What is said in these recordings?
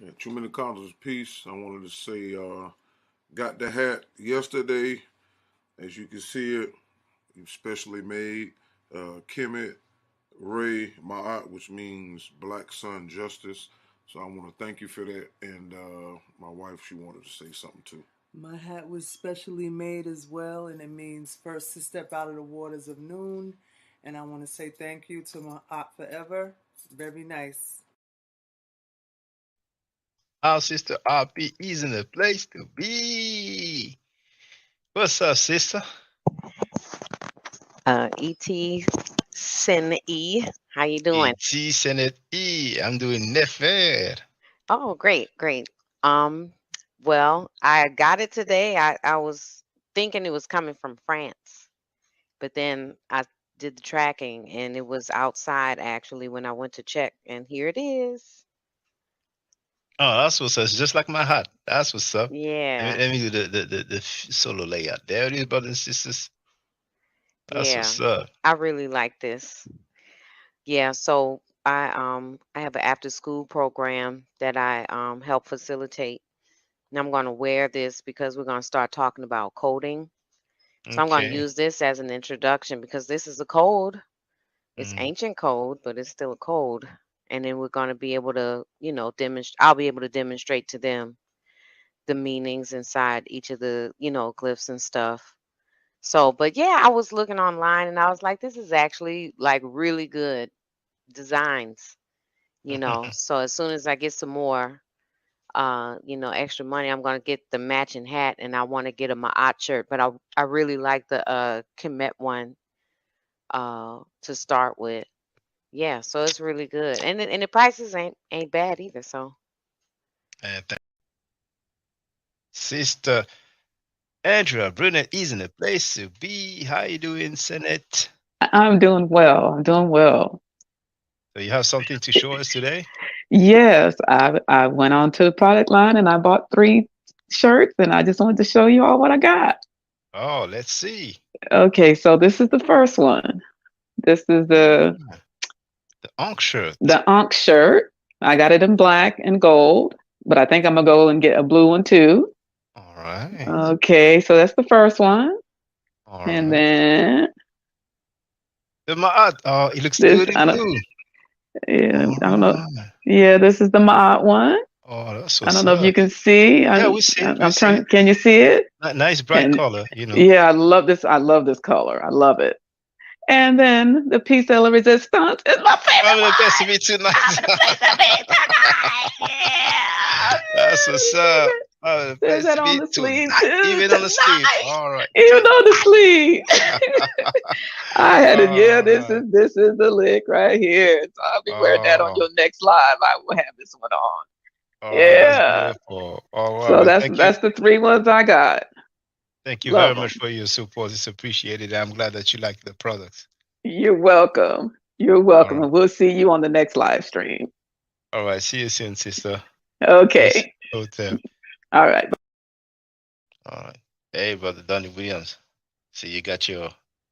Yeah, too many colors. Peace. I wanted to say, got the hat yesterday. As you can see it, specially made. Kemet Ray Ma'at, which means Black Sun Justice. So I want to thank you for that. And my wife, she wanted to say something too. My hat was specially made as well, and it means first to step out of the waters of noon. And I want to say thank you to my aunt forever. Very nice. Our sister RP is in the place to be. What's up, sister? E.T. Sin E. How you doing? E.T. Senate E. I'm doing nefer. Oh, great. Well, I got it today. I was thinking it was coming from France, but then I did the tracking and it was outside actually when I went to check, and here it is. Oh, that's what's up. It's just like my hat. That's what's up. Yeah. Let me do the solo layout. There it is, brothers and sisters. That's Yeah. what's up. I really like this. Yeah, so I have an after school program that I help facilitate. And I'm going to wear this because we're going to start talking about coding. So I'm going to Okay. use this as an introduction because this is a code. It's Mhm. ancient code, but it's still a code. And then we're going to be able to, demonstrate. I'll be able to demonstrate to them the meanings inside each of the, glyphs and stuff. So, but yeah, I was looking online and I was like, this is actually like really good designs, So as soon as I get some more, extra money, I'm gonna get the matching hat, and I want to get a Ma'at shirt. But I really like the Kemet one to start with. Yeah, so it's really good, and the prices ain't bad either. So Sister Andrea Brunet is in the place to be. How you doing, Senate? I'm doing well. I'm doing well. So you have something to show us today? Yes, I went on to the product line and I bought 3 shirts, and I just wanted to show you all what I got. Oh, let's see. Okay, so this is the first one. This is The Ankh shirt. the Ankh shirt. I got it in black and gold, but I think I'm gonna go and get a blue one too. All right. Okay, so that's the first one. All And right. then The Ma'at. Oh, it looks this, good in I don't, blue. yeah, All I don't know. right. Yeah, this is the Ma'at one. Oh, that's I what's don't know if you up. can see. Yeah, we see it. We I'm see trying. it. Can you see it? Nice bright And color, yeah, I love this. I love this color. I love it. And then the piece de la resistance is my favorite I'm the one. best to be tonight. Yeah. That's what's up. Oh, the There's best that to on be the sleeve tonight. too. Even on the sleeve. Tonight. All right. Even on the sleeve. I had it. Yeah, All this right. is the lick right here. So I'll be wearing that on Oh, your next live. I will have this one on. oh, that's Yeah. beautiful. Oh, wow. So Well, thank you. that's the 3 ones I got. Thank you very Love much them. for your support. It's appreciated. I'm glad that you like the products. You're welcome. You're All welcome. right. And we'll see you on the next live stream. All right. See you soon, sister. Okay. Peace. Hotel. All right. All right. Hey, brother Donnie Williams. See, you got your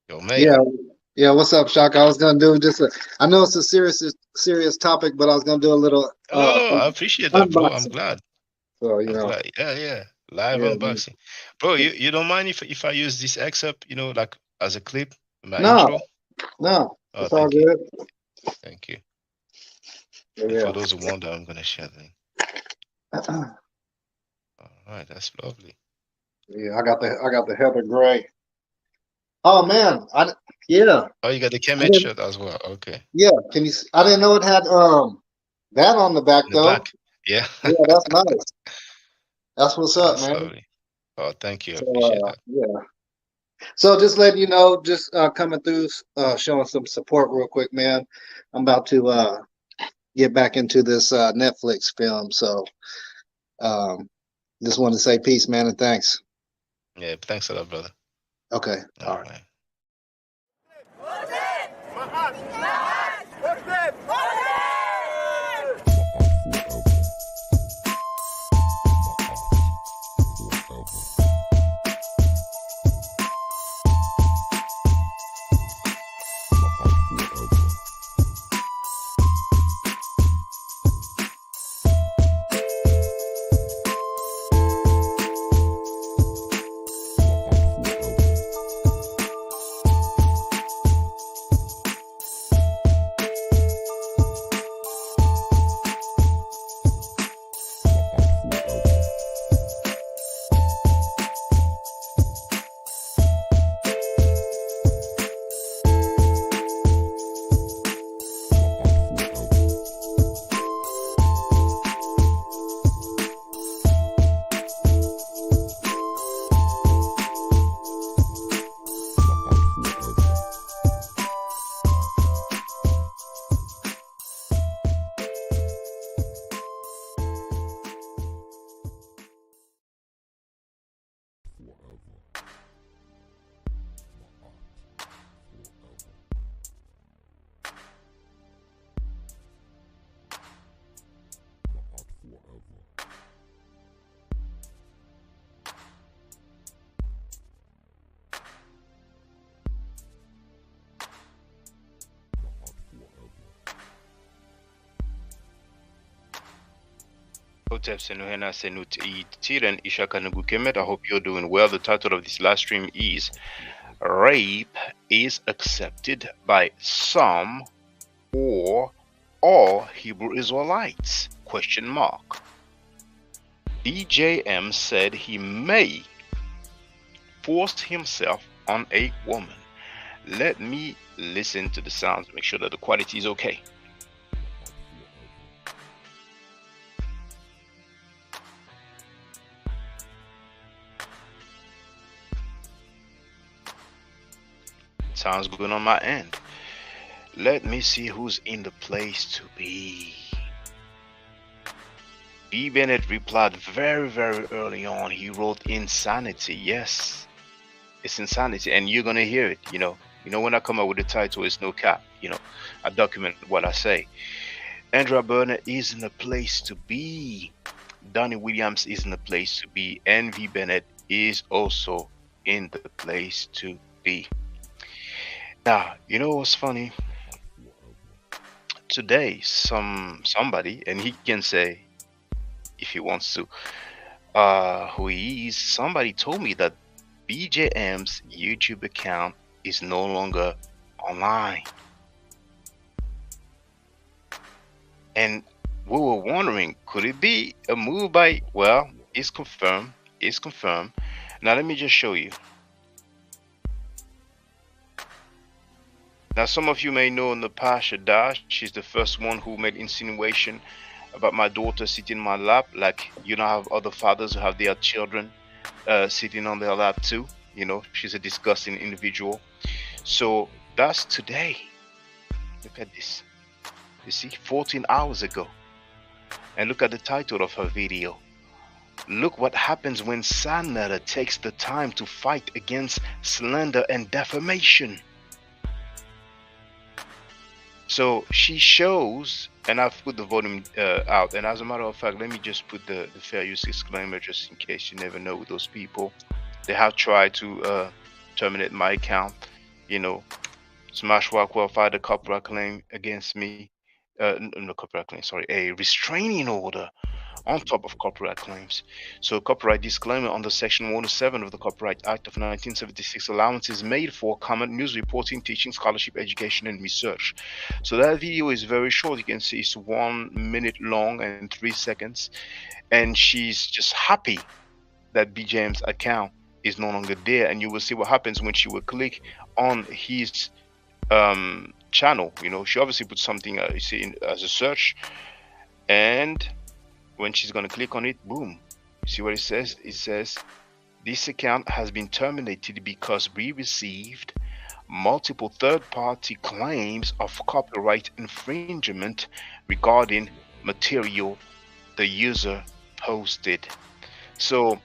Yeah, makeup. yeah. What's up, Shaka? I was gonna do just I know it's a serious topic, but I was gonna do a little No. I appreciate that, bro. I'm unboxing. glad. So I'm glad. Yeah. Live yeah. unboxing. Bro, you don't mind if I use this excerpt, like as a clip, my No, intro? no, Oh, it's all thank you. good. Thank you. Yeah. And for those who wonder, I'm gonna share the link. All right, that's lovely. Yeah, I got the Heather Gray. Oh man, yeah. Oh, you got the Kemet shirt as well. Okay. Yeah, can you? I didn't know it had that on the back In the though. back. Yeah. Yeah, that's nice. That's what's up, That's man. lovely. Oh, thank you. I So appreciate that. yeah. So just letting you know, just coming through, showing some support real quick, man. I'm about to get back into this Netflix film, so just wanted to say peace, man, and thanks. Yeah, thanks a lot, brother. Okay, all right. Right. I hope you're doing well. The title of this live stream is Rape is Accepted by Some or All Hebrew Israelites? Question mark. BJM said he may force himself on a woman. Let me listen to the sounds, make sure that the quality is okay. Sounds good on my end. Let me see who's in the place to be. B. Bennett replied very early on. He wrote insanity. Yes, it's insanity, and you're gonna hear it. You know when I come up with the title, it's no cap. I document what I say. Andrea Burner is in the place to be. Donnie Williams is in the place to be. And V. Bennett is also in the place to be. Now, you know what's funny? Today, somebody, and he can say if he wants to, who he is. Somebody told me that BJM's YouTube account is no longer online, and we were wondering, could it be a move by? Well, it's confirmed. It's confirmed. Now let me just show you. Now, some of you may know Natasha Dash. She's the first one who made insinuation about my daughter sitting in my lap. Like, have other fathers who have their children sitting on their lap too. She's a disgusting individual. So that's today. Look at this. You see, 14 hours ago. And look at the title of her video. Look what happens when Sanada takes the time to fight against slander and defamation. So she shows, and I've put the volume out. And as a matter of fact, let me just put the fair use disclaimer just in case you never know with those people. They have tried to terminate my account. Smash Rockwell filed a copyright claim against me. No copyright claim, sorry, a restraining order on top of copyright claims. So copyright disclaimer under Section 107 of the Copyright Act of 1976, allowances made for comment, news reporting, teaching, scholarship, education, and research. So that video is very short. You can see it's 1 minute long and 3 seconds. And she's just happy that BJM's account is no longer there. And you will see what happens when she will click on his channel. She obviously put something you see as a search, and when she's going to click on it, boom, see what it says? It says this account has been terminated because we received multiple third-party claims of copyright infringement regarding material the user posted. So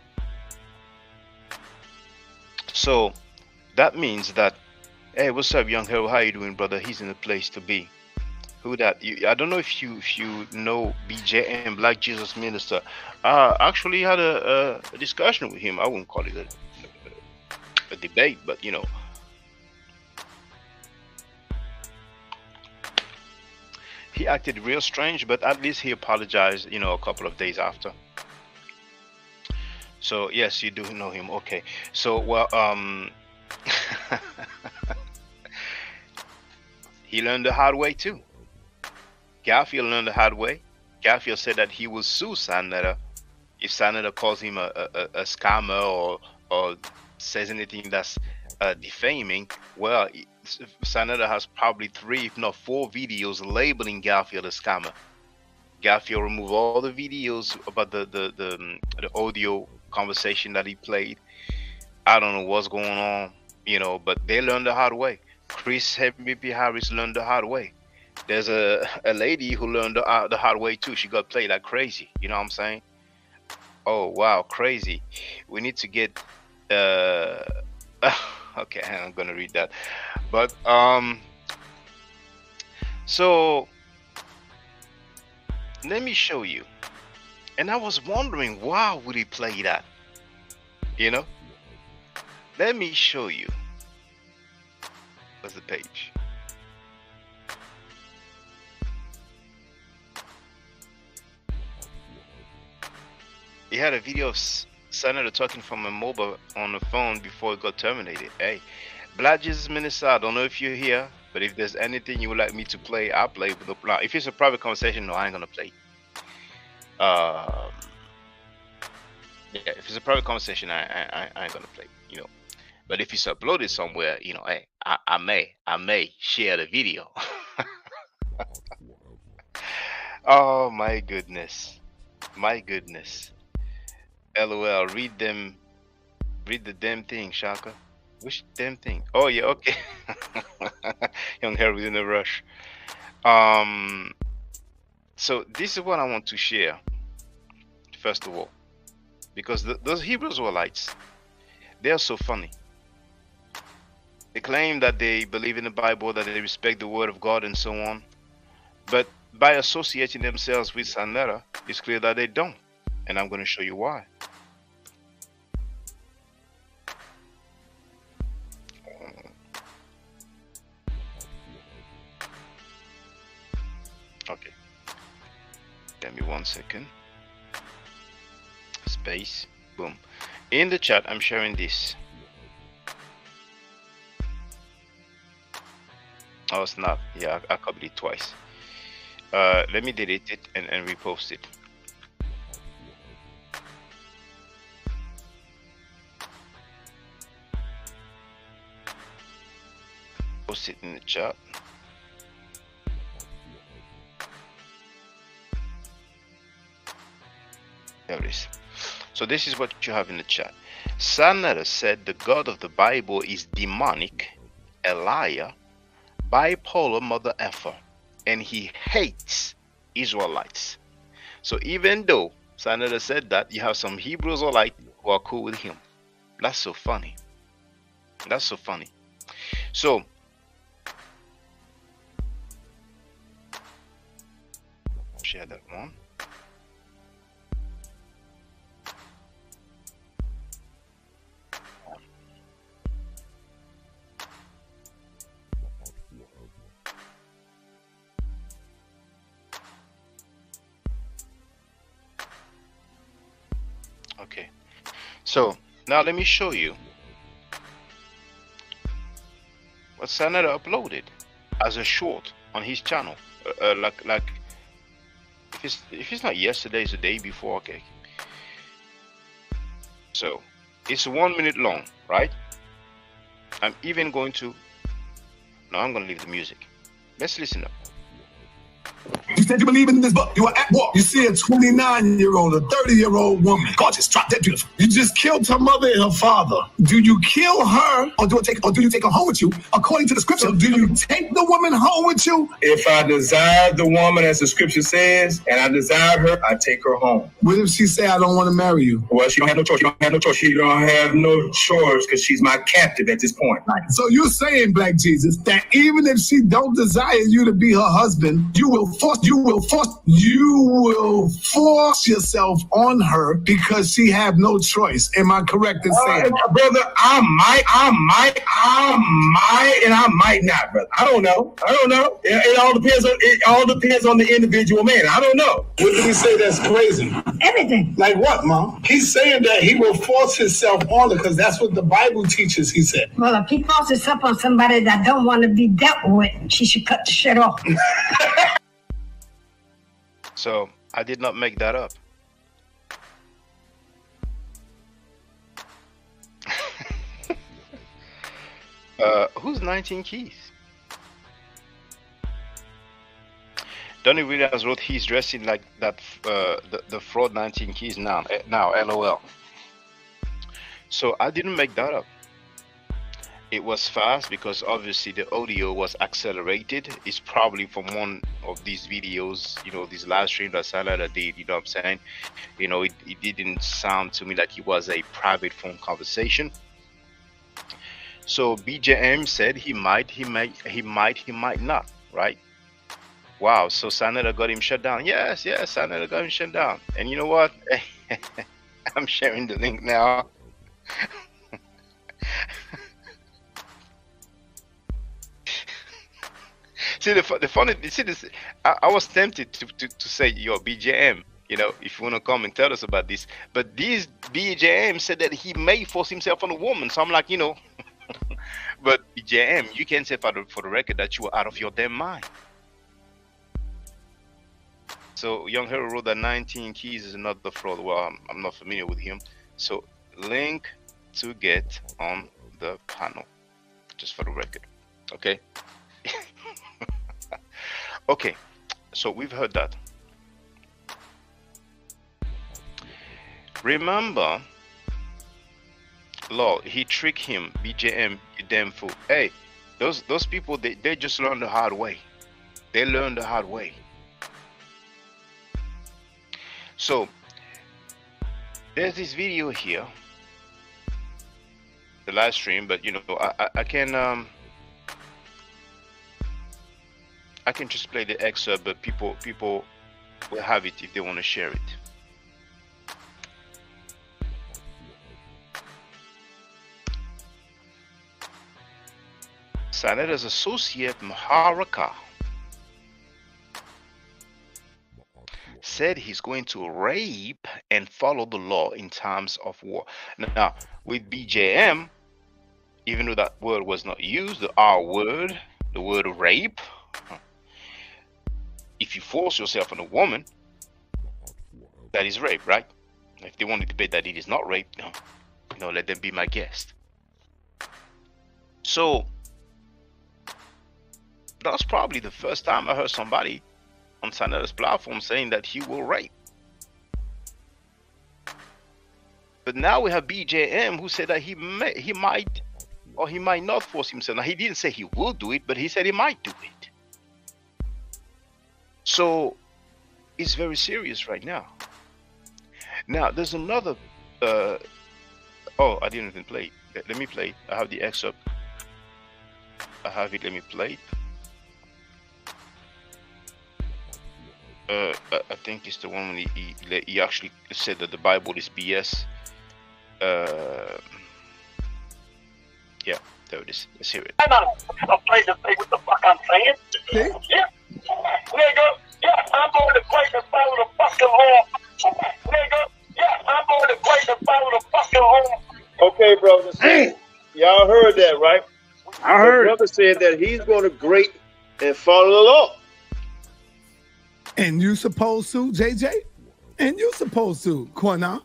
that means that, hey, what's up, young hero? How you doing, brother? He's in the place to be. Who that? I don't know if you know BJM, Black Jesus Minister. Actually had a discussion with him. I wouldn't call it a debate, but he acted real strange. But at least he apologized, a couple of days after. So yes, you do know him. Okay. So well, he learned the hard way too. Garfield learned the hard way. Garfield said that he will sue Sanada if Sanada calls him a scammer or says anything that's defaming. Well, Sanada has probably 3, if not 4 videos labeling Garfield a scammer. Garfield removed all the videos about the audio conversation that he played. I don't know what's going on, but they learned the hard way. Chris MVP Harris learned the hard way. There's a lady who learned the hard way too. She got played like crazy. You know what I'm saying? Oh wow, crazy. We need to get okay, I'm gonna read that. But so let me show you. And I was wondering, why would he play that? Let me show you. What's the page? he had a video of Senator talking from a mobile on the phone before it got terminated. Hey, Black Jesus Minister, I don't know if you're here, but if there's anything you would like me to play, I'll play with no plan. If it's a private conversation, no, I ain't gonna play. Yeah, if it's a private conversation, I ain't gonna play, you know. But if it's uploaded somewhere, you know, hey, I may share the video. Oh my goodness. My goodness. LOL, read the damn thing, Shaka. Which damn thing? Oh yeah, okay. Young Harry in a rush. So this is what I want to share, first of all. Because those Hebrew-Israelites, they are so funny. They claim that they believe in the Bible, that they respect the word of God and so on. But by associating themselves with Sanera, it's clear that they don't. And I'm going to show you why. Okay. Give me 1 second. Space. Boom. In the chat, I'm sharing this. Oh snap. Yeah, I copied it twice. Let me delete it and repost it. Post it in the chat. There it is. So this is what you have in the chat. Sanada said the God of the Bible is demonic, a liar, bipolar mother effer, and he hates Israelites. So even though Sanada said that, you have some Hebrew Israelites who are cool with him. That's so funny. That's so funny. So share that one. Okay, so now let me show you what Sanada uploaded as a short on his channel. Like if it's not yesterday, it's the day before. Okay, so it's 1 minute long, right? I'm even going to. No, I'm going to leave the music. Let's listen up. You said you believe in this book. You are at war. You see a 29-year-old, a 30-year-old woman, gorgeous, drop dead beautiful. You just killed her mother and her father. Do you kill her, or do you take her home with you? According to the scripture, do you take the woman home with you? If I desire the woman, as the scripture says, and I desire her, I take her home. What if she say I don't want to marry you? Well, she don't have no choice. She don't have no choice. She don't have no choice because she's my captive at this point. Right. So you're saying, Black Jesus, that even if she don't desire you to be her husband, you will force yourself on her because she have no choice. Am I correct in saying, brother? I might, and I might not, brother. I don't know. It all depends on the individual man. I don't know. What did he say that's crazy? Everything. Like what, Mom? He's saying that he will force himself on her because that's what the Bible teaches, he said. Well, if he forces himself on somebody that don't want to be dealt with, she should cut the shit off. So I did not make that up. Who's 19 Keys? Donnie Williams wrote he's dressing like that. The fraud 19 Keys now. LOL. So I didn't make that up. It was fast because obviously the audio was accelerated. It's probably from one of these videos, you know, these live streams that Sanada did, you know what I'm saying? You know, it didn't sound to me like it was a private phone conversation. So BJM said he might not, right? Wow, so Sanada got him shut down. Yes, Sanada got him shut down. And you know what? I'm sharing the link now. See the funny. See this. I was tempted to say, yo, BJM, You know, if you want to come and tell us about this. But this BJM said that he may force himself on a woman. So I'm like, you know, but BJM, you can say for the record that you are out of your damn mind. So Young Hero wrote that 19 keys is another fraud. Well, I'm not familiar with him. So link to get on the panel, just for the record. Okay. Okay. So we've heard that. Remember, Lord, he tricked him. BJM, you damn fool. Hey, those people, they just learned the hard way. They learned the hard way. So there's this video here, the live stream, but you know, I can just play the excerpt, but people will have it if they want to share it. Sanada's associate Maharaka said he's going to rape and follow the law in times of war. Now, with BJM, even though that word was not used, the R word, the word rape, if you force yourself on a woman, that is rape, right? If they want to debate that it is not rape, no, let them be my guest. So that's probably the first time I heard somebody on Sanada's platform saying that he will rape. But now we have BJM who said that he might or he might not force himself. Now he didn't say he will do it, but he said he might do it. So it's very serious right now. Now there's another oh, I didn't even play it. Let me play it. I have the excerpt. I have it. Let me play it. I think it's the one when he actually said that the Bible is BS. Yeah, there it is. Let's hear it. I'm not afraid to say what the fuck I'm saying. See? Yeah, nigga. Yeah, I'm going to play and follow the fucking law. Nigga. Yeah, I'm going to play and follow the fucking law. Okay, brothers. Y'all heard that, right? I heard. The brother said that he's going to great and follow the law. And you supposed to, JJ? And you supposed to, Quana.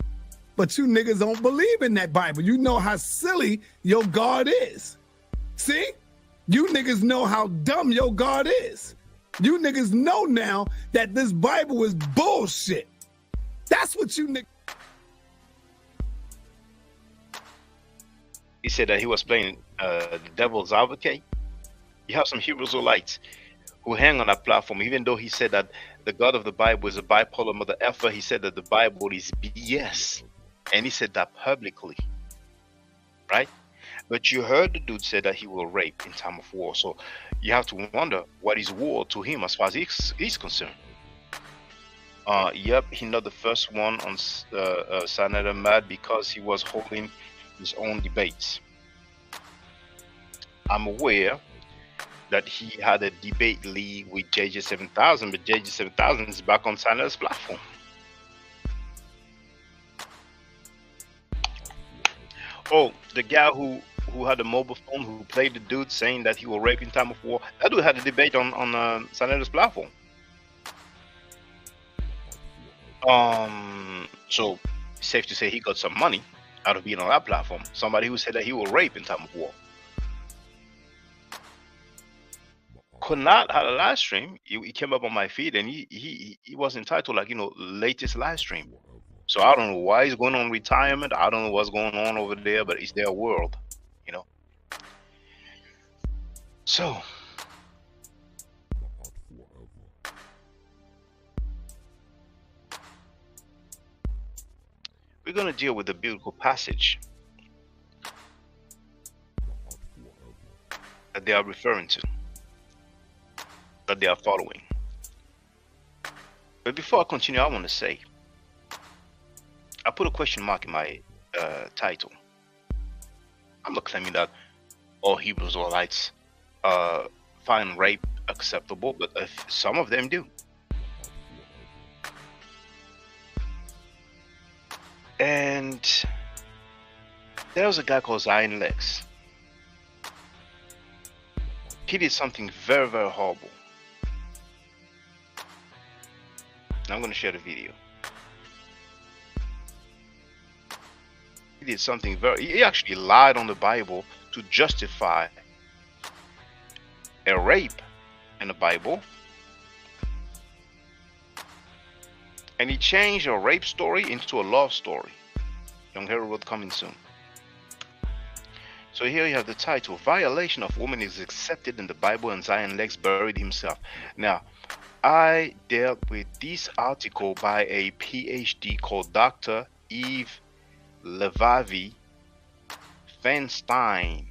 But you niggas don't believe in that Bible. You know how silly your God is. See? You niggas know how dumb your God is. You niggas know now that this Bible is bullshit. That's what you niggas... He said that he was playing the devil's advocate. You have some Hebrew-Israelites who hang on that platform, even though he said that the God of the Bible is a bipolar mother effer. He said that the Bible is BS. And he said that publicly, right? But you heard the dude say that he will rape in time of war. So you have to wonder, what is war to him as far as he's concerned? Yep, he's not the first one on Sanada mad because he was holding his own debates. I'm aware that he had a debate league with JJ 7000, but JJ 7000 is back on Sanada's platform. Oh, the guy who had a mobile phone, who played the dude saying that he will rape in time of war, that dude had a debate on Sanada's platform. So safe to say he got some money out of being on that platform. Somebody who said that he will rape in time of war. Konat had a live stream. He came up on my feed, and he was entitled, like, you know, latest live stream. So I don't know why he's going on retirement. I don't know what's going on over there, but it's their world, you know. So we're going to deal with the biblical passage that they are referring to, that they are following. But before I continue, I want to say, I put a question mark in my title. I'm not claiming that all Hebrew-Israelites find rape acceptable, but some of them do. And there was a guy called Zion Lex. He did something very, very horrible. Now I'm going to share the video. He did something he actually lied on the Bible to justify a rape in the Bible. And he changed a rape story into a love story. Young Herod coming soon. So here you have the title, Violation of Woman is Accepted in the Bible, and Zion Lex Buried Himself. Now, I dealt with this article by a PhD called Dr. Eve Levavi Feinstein,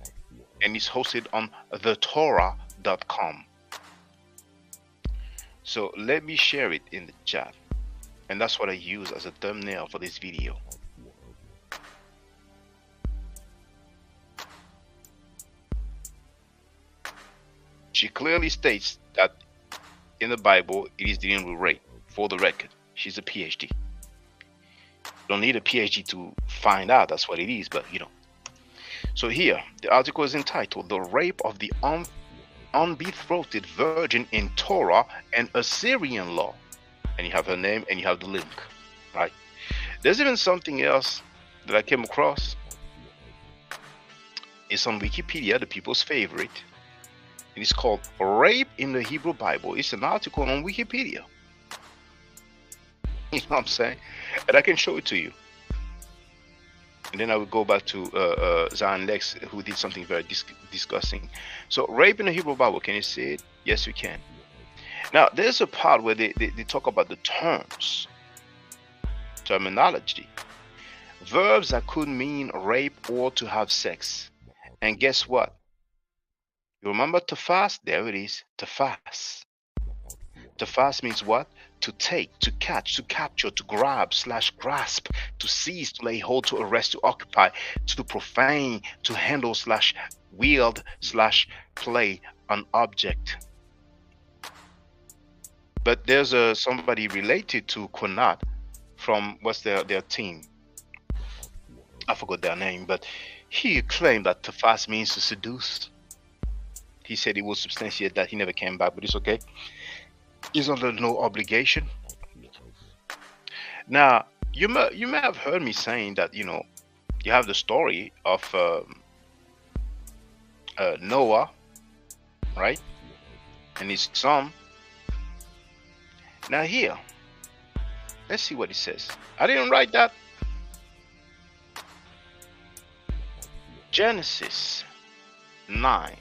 and it's hosted on thetorah.com. So let me share it in the chat, and that's what I use as a thumbnail for this video. She clearly states that in the Bible it is dealing with rape. For the record, she's a PhD. You don't need a PhD to find out that's what it is, but you know. So here, the article is entitled "The Rape of the Unbetrothed Virgin in Torah and Assyrian Law," and you have her name and you have the link, right? There's even something else that I came across. It's on Wikipedia, the people's favorite. And it's called "Rape in the Hebrew Bible." It's an article on Wikipedia. You know what I'm saying? And I can show it to you. And then I will go back to Zion Lex, who did something very disgusting. So, rape in the Hebrew Bible, can you see it? Yes, you can. Now, there's a part where they talk about the terminology. Verbs that could mean rape or to have sex. And guess what? You remember to fast? There it is, to fast. To fast means what? To take, to catch, to capture, to grab / grasp, to seize, to lay hold, to arrest, to occupy, to profane, to handle / wield / play an object. But there's somebody related to Konat from what's their team? I forgot their name, but he claimed that to fast means to seduce. He said he will substantiate that. He never came back, but it's okay. He's under no obligation. Now, you may have heard me saying that, you know, you have the story of Noah, right? And his son. Now here, let's see what it says. I didn't write that. Genesis 9.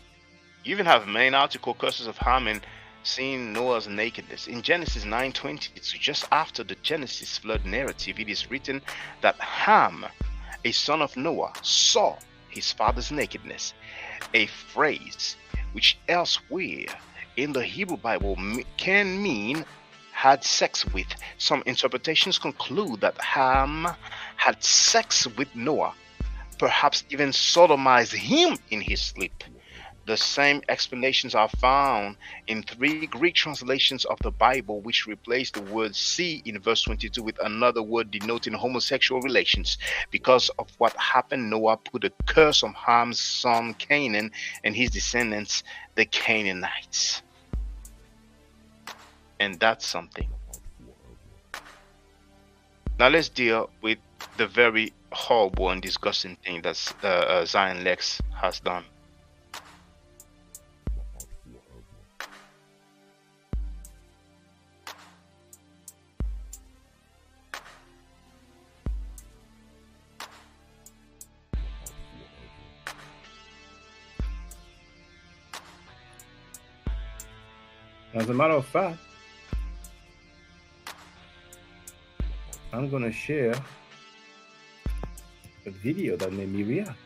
You even have main article, curses of Ham and seeing Noah's nakedness. In Genesis 9:20, just after the Genesis flood narrative, it is written that Ham, a son of Noah, saw his father's nakedness, a phrase which elsewhere in the Hebrew Bible can mean had sex with. Some interpretations conclude that Ham had sex with Noah, perhaps even sodomized him in his sleep. The same explanations are found in 3 Greek translations of the Bible, which replace the word "see" in verse 22 with another word denoting homosexual relations. Because of what happened, Noah put a curse on Ham's son Canaan and his descendants, the Canaanites. And that's something. Now let's deal with the very horrible and disgusting thing that Zion Lex has done. As a matter of fact, I'm going to share a video that made me react,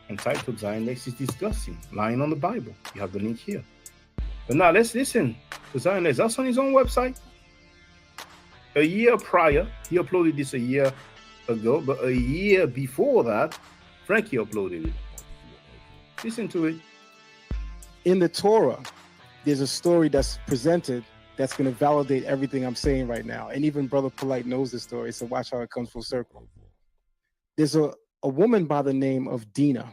entitled "Zion Lex is Disgusting, Lying on the Bible." You have the link here. But now let's listen to Zion Lex. That's on his own website. A year prior, he uploaded this a year ago, but a year before that, Frankie uploaded it. Listen to it. In the Torah, there's a story that's presented that's going to validate everything I'm saying right now. And even Brother Polite knows this story, so watch how it comes full circle. There's a woman by the name of Dinah.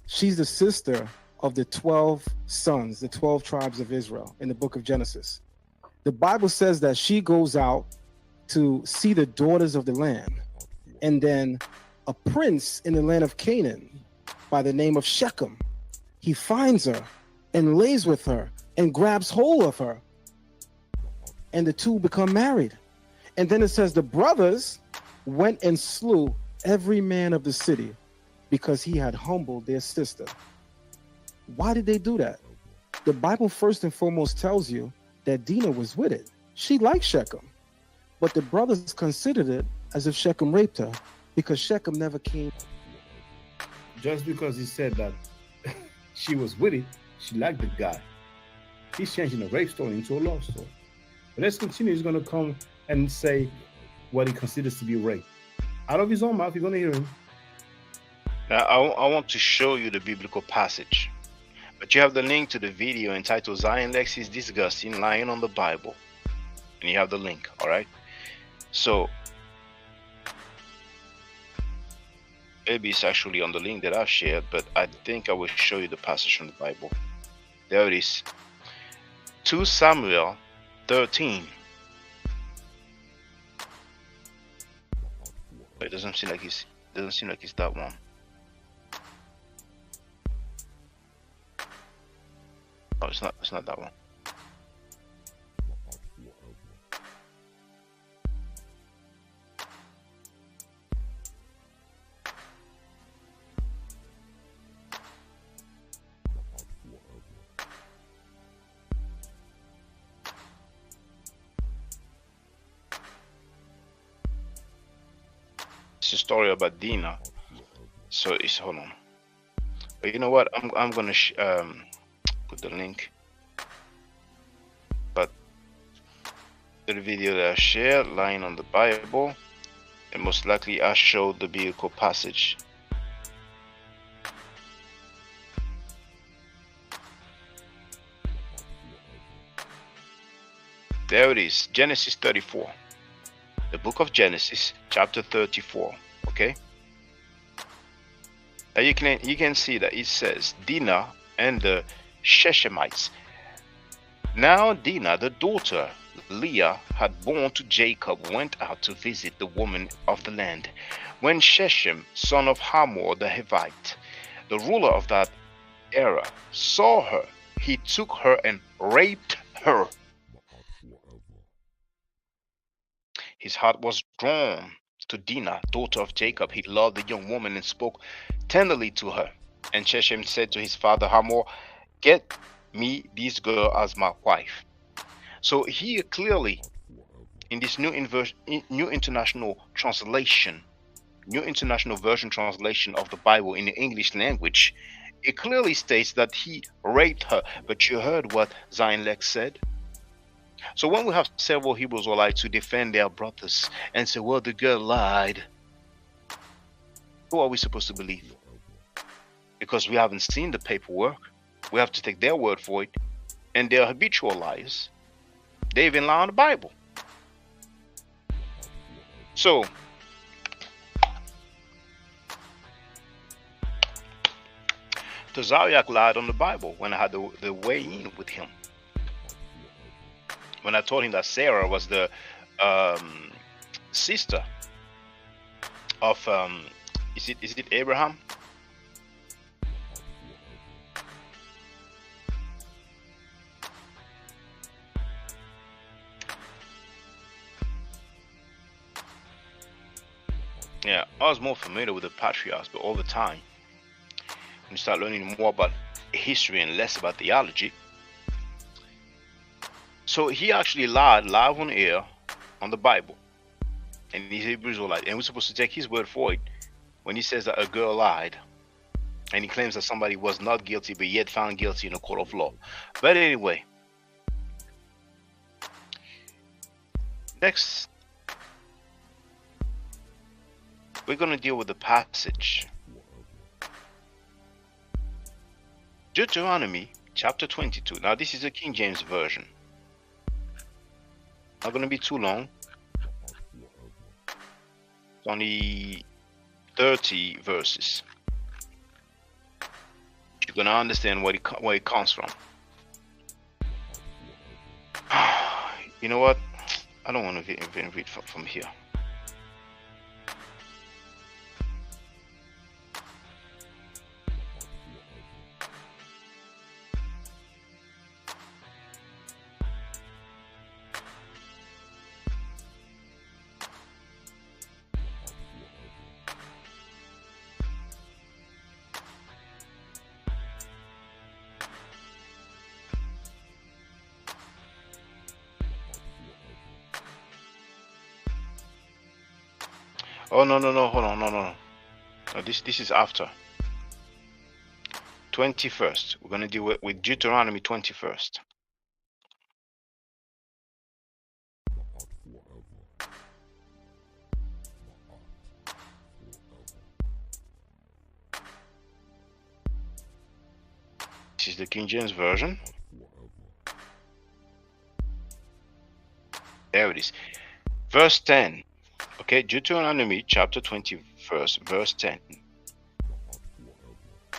She's the sister of the 12 sons, the 12 tribes of Israel in the book of Genesis. The Bible says that she goes out to see the daughters of the land. And then a prince in the land of Canaan by the name of Shechem, he finds her and lays with her and grabs hold of her. And the two become married. And then it says the brothers went and slew every man of the city because he had humbled their sister. Why did they do that? The Bible first and foremost tells you that Dinah was with it. She liked Shechem, but the brothers considered it as if Shechem raped her because Shechem never came. Just because he said that she was with it, she liked the guy. He's changing a rape story into a love story. But let's continue. He's going to come and say what he considers to be rape. Out of his own mouth, you're going to hear him. Now, I want to show you the biblical passage. But you have the link to the video entitled Zion Lex is Disgusting, Lying on the Bible. And you have the link, all right? So, maybe it's actually on the link that I've shared, but I think I will show you the passage from the Bible. There it is. 2 Samuel 13. It doesn't seem like it's that one. No, it's not that one. It's a story about Dinah. So it's, hold on. But you know what? I'm gonna put the link. But the video that I shared, lying on the Bible, and most likely I showed the biblical passage. There it is, Genesis 34. The book of Genesis, chapter 34. Okay. Now you can see that it says Dinah and the Shechemites. Now Dinah, the daughter Leah had born to Jacob, went out to visit the woman of the land. When Shechem, son of Hamor the Hivite, the ruler of that era, saw her, he took her and raped her. His heart was drawn to Dinah, daughter of Jacob. He loved the young woman and spoke tenderly to her. And Shechem said to his father Hamor, "Get me this girl as my wife." So here clearly, in this New International Translation, New International Version translation of the Bible in the English language, it clearly states that he raped her. But you heard what Zion Lex said? So when we have several Hebrew-Israelites who defend their brothers and say, well, the girl lied, who are we supposed to believe? Because we haven't seen the paperwork. We have to take their word for it. And they're habitual liars. They even lie on the Bible. So, Tazariak lied on the Bible when I had the weigh in with him. When I told him that Sarah was the sister of is it Abraham? Yeah, I was more familiar with the patriarchs, but over time, when you start learning more about history and less about theology. So he actually lied live on air on the Bible, and he's Hebrew-Israelite, and we're supposed to take his word for it when he says that a girl lied, and he claims that somebody was not guilty but yet found guilty in a court of law. But anyway, next we're going to deal with the passage. Deuteronomy chapter 22. Now this is the King James Version. Not going to be too long. It's only 30 verses. You're going to understand where it comes from. You know what? I don't want to even read from here. Oh, no, hold on, no. This is after 21st. We're going to deal with Deuteronomy 21st. This is the King James Version. There it is. Verse 10. Okay, Deuteronomy chapter 21st, verse 10.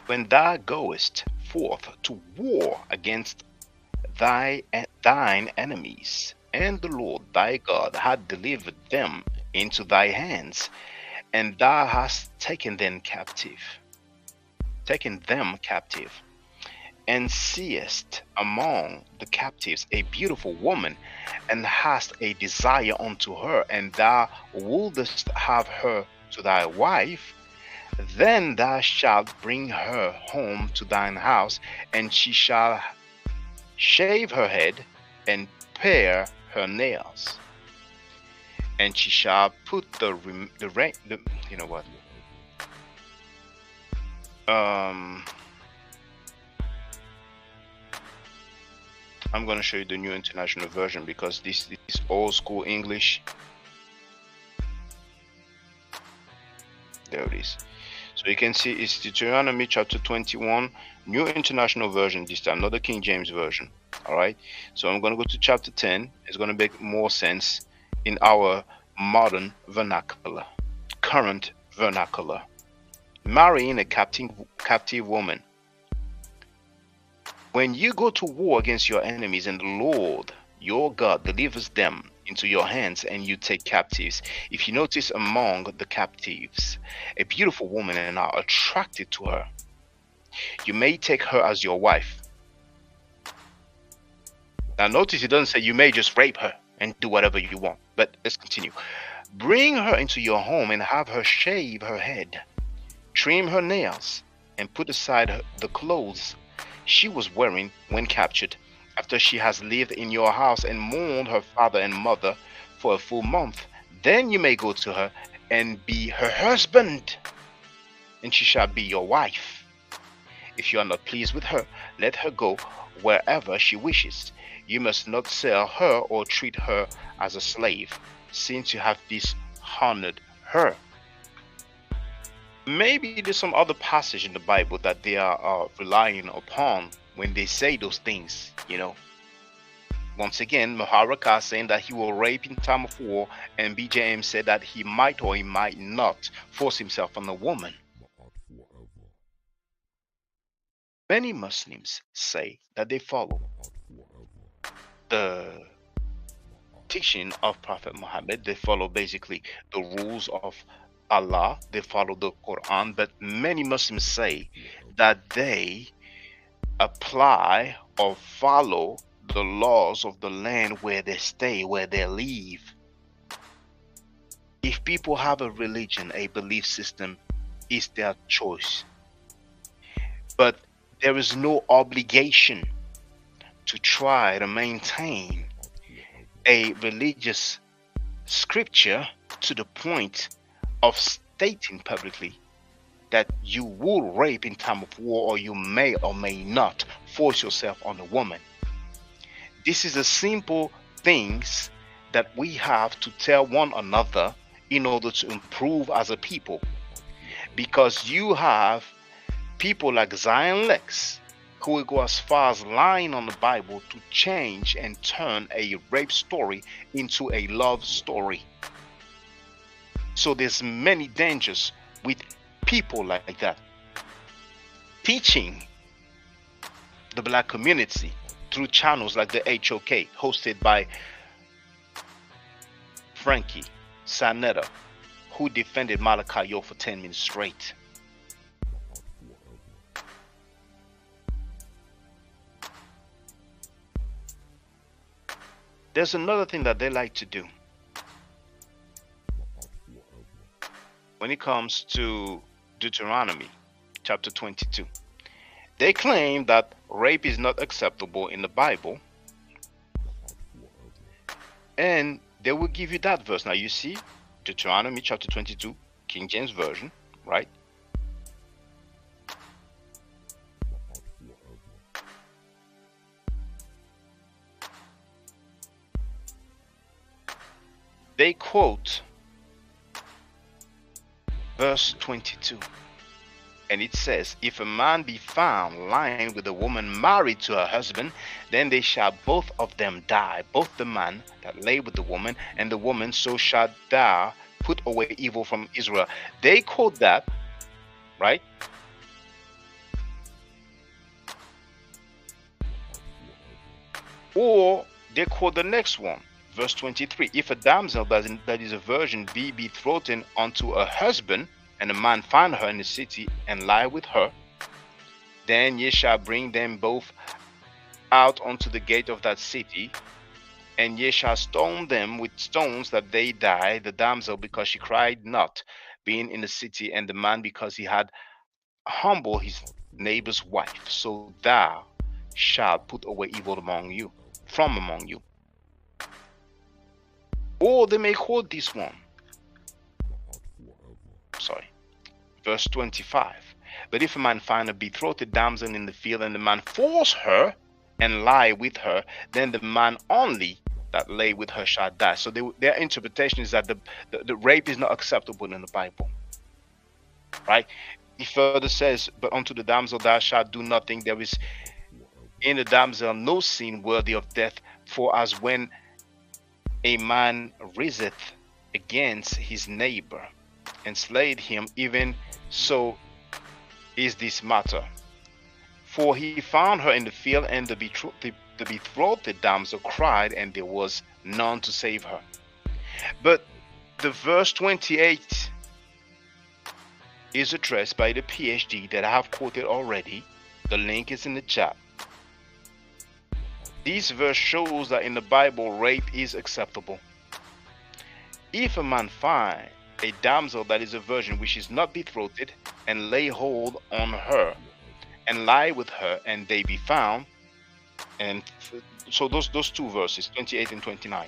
When thou goest forth to war against thine enemies, and the Lord thy God hath delivered them into thy hands, and thou hast taken them captive, and seest among the captives a beautiful woman, and hast a desire unto her, and thou wouldest have her to thy wife, then thou shalt bring her home to thine house, and she shall shave her head and pare her nails, and she shall put the you know what? I'm going to show you the New International Version because this is old school English. There it is. So you can see it's Deuteronomy chapter 21, New International Version this time, not the King James Version. All right. So I'm going to go to chapter 10. It's going to make more sense in our modern vernacular, current vernacular. Marrying a captive woman. When you go to war against your enemies and the Lord, your God, delivers them into your hands and you take captives, if you notice among the captives a beautiful woman and are attracted to her, you may take her as your wife. Now notice it doesn't say you may just rape her and do whatever you want, but let's continue. Bring her into your home and have her shave her head, trim her nails, and put aside the clothes she was wearing when captured, after she has lived in your house and mourned her father and mother for a full month. Then you may go to her and be her husband, and she shall be your wife. If you are not pleased with her, let her go wherever she wishes. You must not sell her or treat her as a slave, since you have dishonored her. Maybe there's some other passage in the Bible that they are relying upon when they say those things, you know. Once again, Maharaka saying that he will rape in time of war, and BJM said that he might or he might not force himself on a woman. Many Muslims say that they follow the teaching of Prophet Muhammad. They follow basically the rules of Allah, they follow the Quran, but many Muslims say that they apply or follow the laws of the land where they stay, where they live. If people have a religion, a belief system, it's their choice. But there is no obligation to try to maintain a religious scripture to the point of stating publicly that you will rape in time of war, or you may or may not force yourself on a woman. This is the simple things that we have to tell one another in order to improve as a people. Because you have people like Zion Lex who will go as far as lying on the Bible to change and turn a rape story into a love story. So there's many dangers with people like that teaching the black community through channels like the HOK, hosted by Frankie Sanetta, who defended Malachi York for 10 minutes straight. There's another thing that they like to do when it comes to Deuteronomy chapter 22. They claim that rape is not acceptable in the Bible, and they will give you that verse. Now you see Deuteronomy chapter 22, King James Version, right? They quote verse 22, and it says, if a man be found lying with a woman married to her husband, then they shall both of them die, both the man that lay with the woman and the woman, so shall thou put away evil from Israel. They quote that, right? Or they quote the next one, verse 23. If a damsel that is a virgin be betrothed unto a husband, and a man find her in the city and lie with her, then ye shall bring them both out unto the gate of that city, and ye shall stone them with stones that they die, the damsel because she cried not, being in the city, and the man because he had humbled his neighbor's wife. So thou shalt put away evil from among you. Or they may quote this one. Verse 25. But if a man find a betrothed damsel in the field, and the man force her and lie with her, then the man only that lay with her shall die. So their interpretation is that the rape is not acceptable in the Bible, right? He further says, but unto the damsel thou shalt do nothing. There is in the damsel no sin worthy of death, for as when a man riseth against his neighbor and slayed him, even so is this matter. For he found her in the field, and the betrothed damsel cried, and there was none to save her. But the verse 28 is addressed by the PhD that I have quoted already. The link is in the chat. This verse shows that in the Bible, rape is acceptable. If a man find a damsel that is a virgin which is not betrothed, and lay hold on her and lie with her, and they be found, and so those two verses 28 and 29,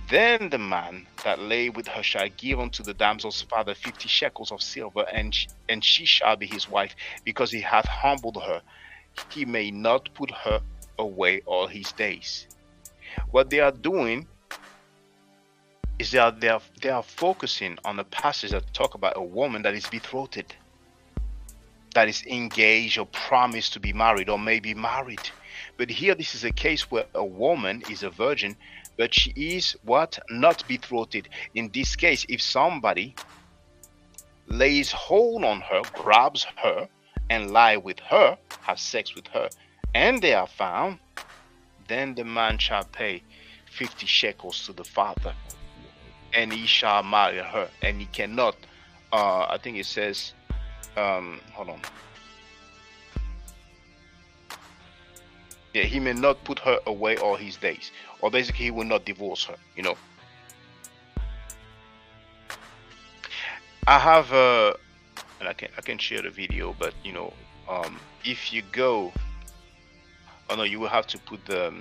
then the man that lay with her shall give unto the damsel's father 50 shekels of silver, and she shall be his wife, because he hath humbled her. He may not put her away all his days. What they are doing is they are focusing on a passage that talk about a woman that is betrothed, that is engaged or promised to be married or may be married. But here this is a case where a woman is a virgin, but she is what? Not betrothed. In this case, if somebody lays hold on her, grabs her, and lie with her, have sex with her, and they are found, then the man shall pay 50 shekels to the father, and he shall marry her, and he cannot, I think it says, hold on. Yeah, he may not put her away all his days, or basically he will not divorce her, you know. I have and I can share the video, but you know, if you go, oh no, you will have to put the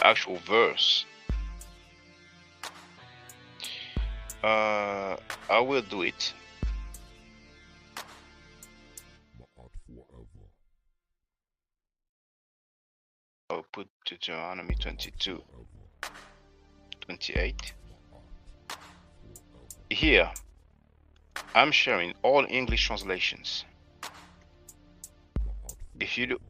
actual verse. I will do it. I'll put Deuteronomy 22, 28. Here, I'm sharing all English translations. If you do,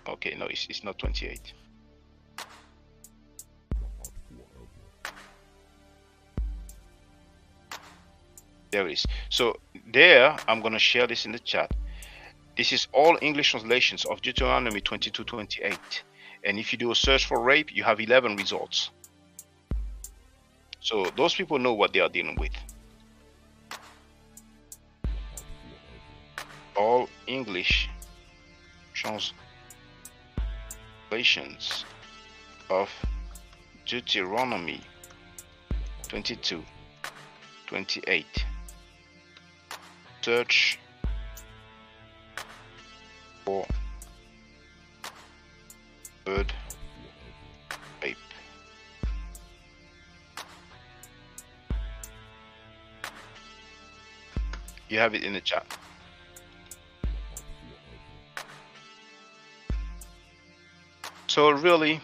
okay, no, it's not 28. There it is. So there, I'm gonna share this in the chat. This is all English translations of Deuteronomy 22:28. And if you do a search for rape, you have 11 results. So those people know what they are dealing with. All English translations of Deuteronomy 22:28. Search for word rape. You have it in the chat. So really,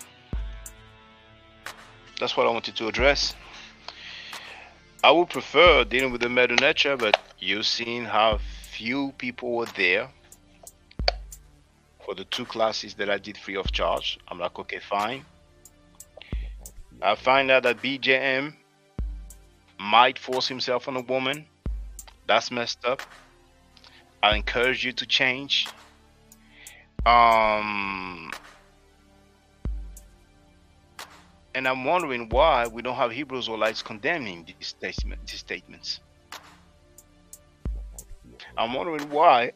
that's what I wanted to address. I would prefer dealing with the meta nature, but you've seen how few people were there for the 2 classes that I did free of charge. I'm like, okay, fine. I find out that BJM might force himself on a woman. That's messed up. I encourage you to change. And I'm wondering why we don't have Hebrew-Israelites condemning these statements. I'm wondering why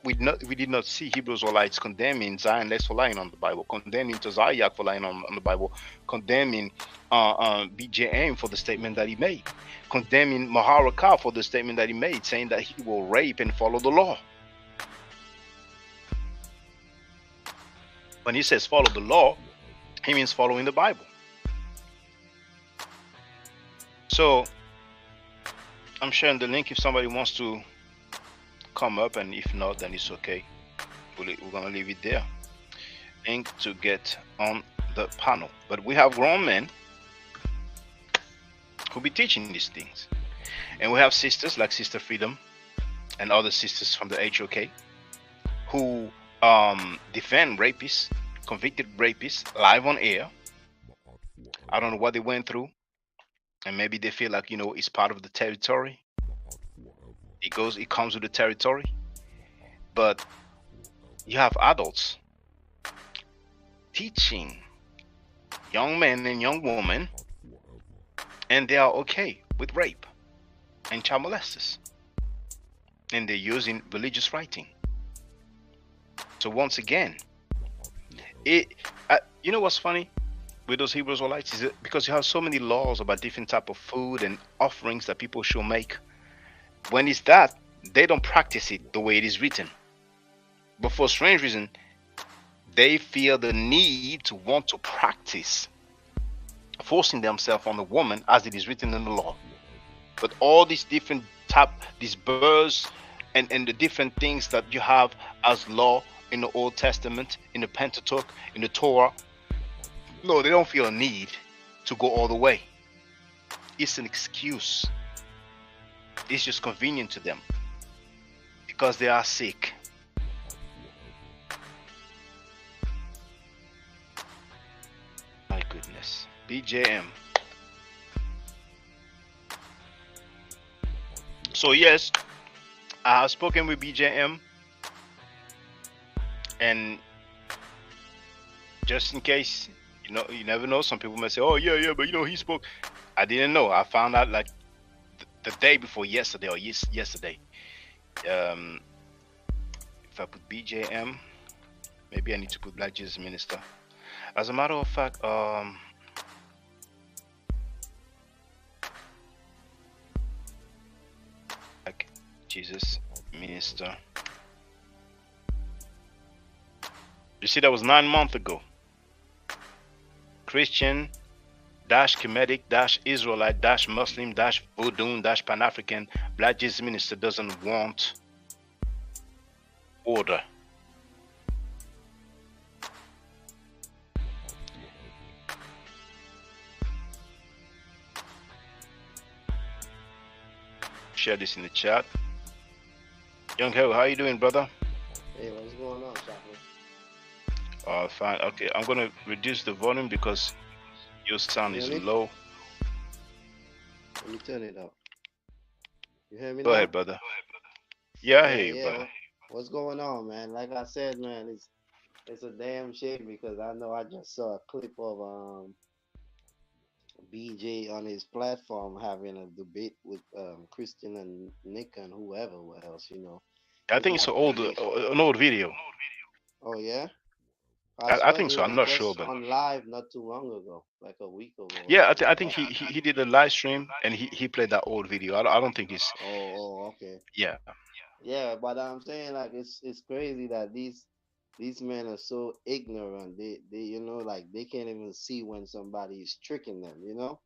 we did not see Hebrew-Israelites condemning Zionist for lying on the Bible, condemning Tozayak for lying on the Bible, condemning BJM for the statement that he made, condemning Maharakah for the statement that he made, saying that he will rape and follow the law. When he says follow the law, he means following the Bible. So I'm sharing the link if somebody wants to come up, and if not, then it's okay. We're gonna leave it there. Link to get on the panel. But we have grown men who be teaching these things, and we have sisters like Sister Freedom and other sisters from the HOK who defend rapists, convicted rapists, live on air. I don't know what they went through, and maybe they feel like, you know, it's part of the territory. It comes with the territory. But you have adults teaching young men and young women, and they are okay with rape and child molesters, and they're using religious writing. So once again, you know what's funny with those Hebrew Israelites is because you have so many laws about different type of food and offerings that people should make. When it's that, they don't practice it the way it is written. But for a strange reason, they feel the need to want to practice forcing themselves on the woman as it is written in the law. But all these different these birds and the different things that you have as law in the Old Testament, in the Pentateuch, in the Torah, no, they don't feel a need to go all the way. It's an excuse. It's just convenient to them because they are sick. My goodness. BJM. So yes, I have spoken with BJM, and just in case, you know, you never know, some people may say, oh yeah, but you know, he spoke. I didn't know. I found out like the day before yesterday, or yesterday. If I put BJM, maybe I need to put Black Jesus Minister. As a matter of fact, Black Jesus Minister. You see, that was 9 months ago. Christian Kemetic Israelite Muslim Voodoo Pan-African Black Jesus Minister doesn't want order. share this in the chat. Young Hero, how you doing, brother? Hey, what's going on, Chaplain? Fine. Okay, I'm gonna reduce the volume because your sound You is hear me? low. Let me turn it up. You hear me Go now? ahead, brother. Yeah, I hear you, Yeah. brother. What's going on, man? Like I said, man, it's a damn shame because I know I just saw a clip of BJ on his platform having a debate with Christian and Nick and whoever else, you know. I It's think it's not an old video. Oh yeah? I Pastor, think he so. I'm was not sure, just but on live not too long ago, like a week ago or yeah, something I like think that. he did a live stream and he played that old video. I don't think it's Okay. yeah. Yeah, but I'm saying like it's crazy that these men are so ignorant. They you know like they can't even see when somebody is tricking them, you know?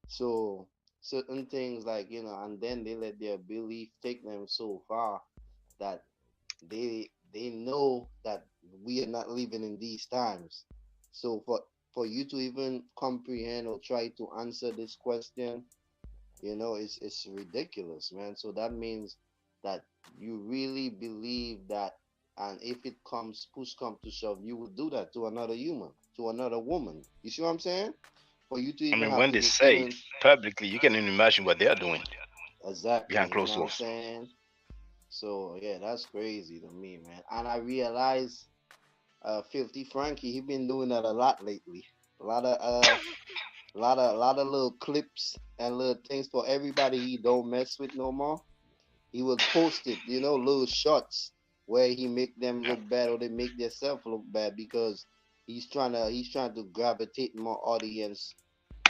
So certain things like, you know, and then they let their belief take them so far that they know that we are not living in these times. So for you to even comprehend or try to answer this question, you know, it's ridiculous, man. So that means that you really believe that, and if it comes push come to shove, you would do that to another human, to another woman. You see what I'm saying? For you to I even mean, have when to they say it even publicly, you can even imagine what they are doing exactly, behind you know closed what I'm doors. saying? So yeah, that's crazy to me, man. And I realize, Filthy Frankie, he been doing that a lot lately. A lot of lot of little clips and little things for everybody he don't mess with no more. He would post it, you know, little shots where he make them Yeah. look bad or they make themselves look bad because he's trying to gravitate more audience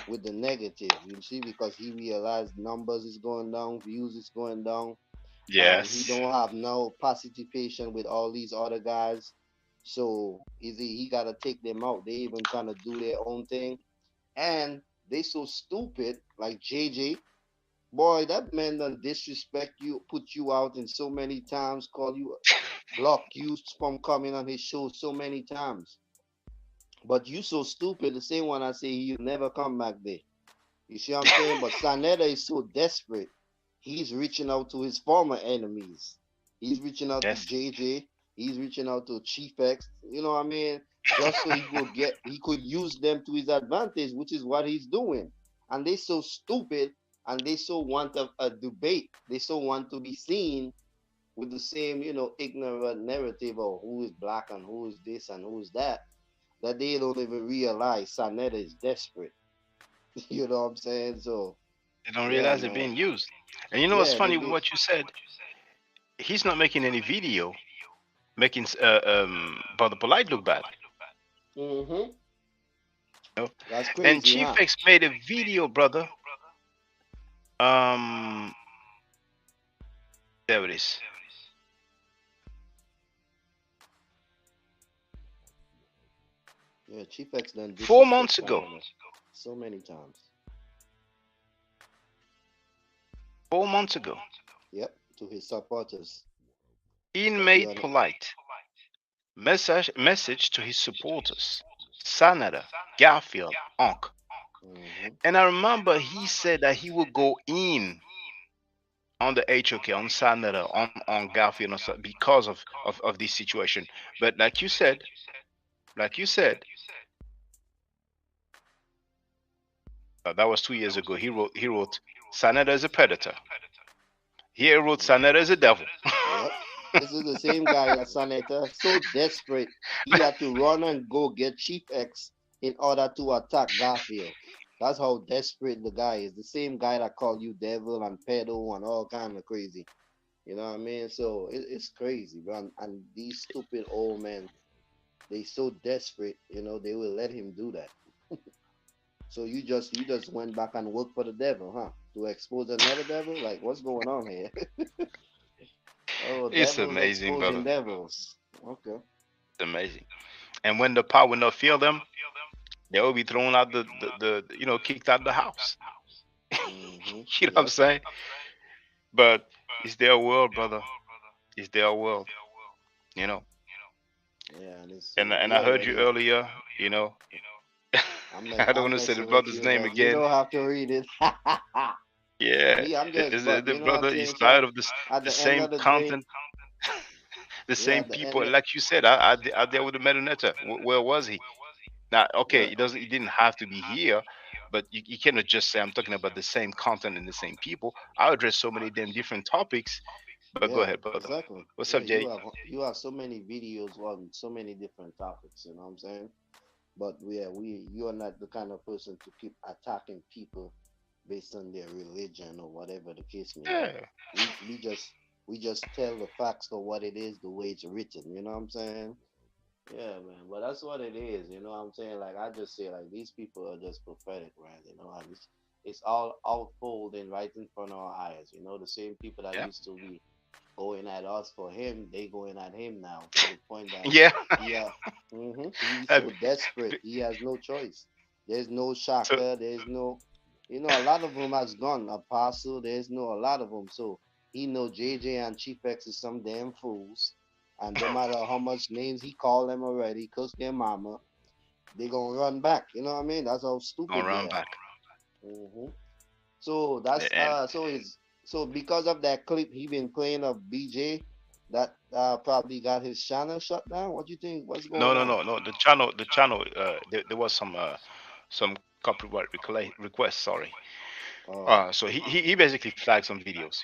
with the negative, you see, because he realized numbers is going down, views is going down. He Yes. don't have no participation with all these other guys, so he gotta take them out. They even trying to do their own thing, and they so stupid. Like JJ, boy, that man done disrespect you, put you out in so many times, call you, block you from coming on his show so many times. But you so stupid. The same one I say he'll never come back there. You see what I'm saying? But Sanetta is so desperate. He's reaching out to his former enemies. He's reaching out to Yes. JJ. He's reaching out to Chief X. You know what I mean? Just so he could use them to his advantage, which is what he's doing. And they so stupid and they so want a debate. They so want to be seen with the same, you know, ignorant narrative of who is black and who is this and who is that they don't even realize Sanetta is desperate. You know what I'm saying? So They don't yeah, realize they're man. being used. And you know what's Yeah, they funny with do. what you said? He's not making any video making Brother Polite look bad. Mm-hmm. You know? That's And crazy, Chief huh? X made a video, brother. Um, there it is. Yeah, Chief X done 4 months disrespect ago. Sanetta so many times. 4 months ago. Yep, to his supporters. Ian But made polite message to his supporters, Senator, Garfield, Unc. mm-hmm. And I remember he said that he would go in on the HOK, on Senator, on Garfield, because of this situation. But like you said, that was 2 years ago. He wrote, Senator is a predator. He wrote, Senator is a devil. Yep. This is the same guy that Sanetta, so desperate, he had to run and go get Chief X in order to attack Garfield. That's how desperate the guy is. The same guy that called you devil and pedo and all kind of crazy. You know what I mean? So it's crazy, bro. And these stupid old men, they so desperate, you know, they will let him do that. So you just went back and worked for the devil, huh? To expose another devil? Like what's going on here? Oh, It's devils amazing, exposing brother. devils. Okay. It's amazing. And when the power will not feel them, they will be thrown out kicked out of the house. Mm-hmm. You know what I'm Yep. saying? But it's their world, brother. It's their world, you know. Yeah, and it's And so and you I heard you already earlier, I don't want I'm to say the messing with brother's you, name but you again. don't have to read it. Yeah, But Yeah, me, I'm just, but the you know what I'm brother is saying, tired Sean? of this At the the end same of the day, content, the yeah, same at the people. end, Like you said, I there with the Metanetter. Where was he? Now, okay, yeah, he didn't have to be here, but you cannot just say I'm talking about the same content and the same people. I address so many damn different topics. But go yeah, ahead, brother. exactly. What's Yeah, up, Jay? you have so many videos on so many different topics. You know what I'm saying? But yeah, you are not the kind of person to keep attacking people based on their religion or whatever the case may be. Yeah, We just tell the facts for what it is, the way it's written. You know what I'm saying? Yeah, man. But that's what it is. You know what I'm saying? Like I just say, like these people are just prophetic, right? You know, and it's all unfolding right in front of our eyes. You know, the same people that yeah, used to be going at us for him, they going at him now to the point that yeah. he uh, he's Uh, so desperate he has no choice. There's no so Shaka, there's no, a lot of them has gone. Apostle, there's no a lot of them. So he know JJ and Chief X is some damn fools, and no matter how much names he call them already, cause their mama, they gonna run back. You know what I mean? That's how gonna stupid they run are. back, hmm So that's and so because of that clip he been playing of BJ, that probably got his channel shut down. What do you think? What's no, going no, on? no, no. The channel. There was some copyright request. Sorry. Oh, So he basically flagged some videos.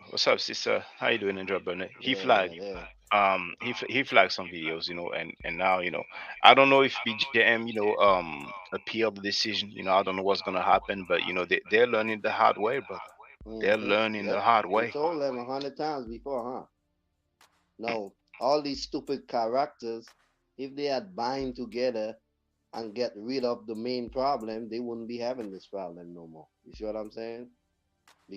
What's up, sister? How you doing, Andrea Burnett? He yeah, flagged man, yeah. he flagged some videos, and now I don't know if BJM appealed the decision. I don't know what's gonna happen, but they're learning the hard way, brother. They're learning the Yep. hard We way. told them 100 times before, huh? No, all these stupid characters, if they had bind together and get rid of the main problem, they wouldn't be having this problem no more. You see what I'm saying?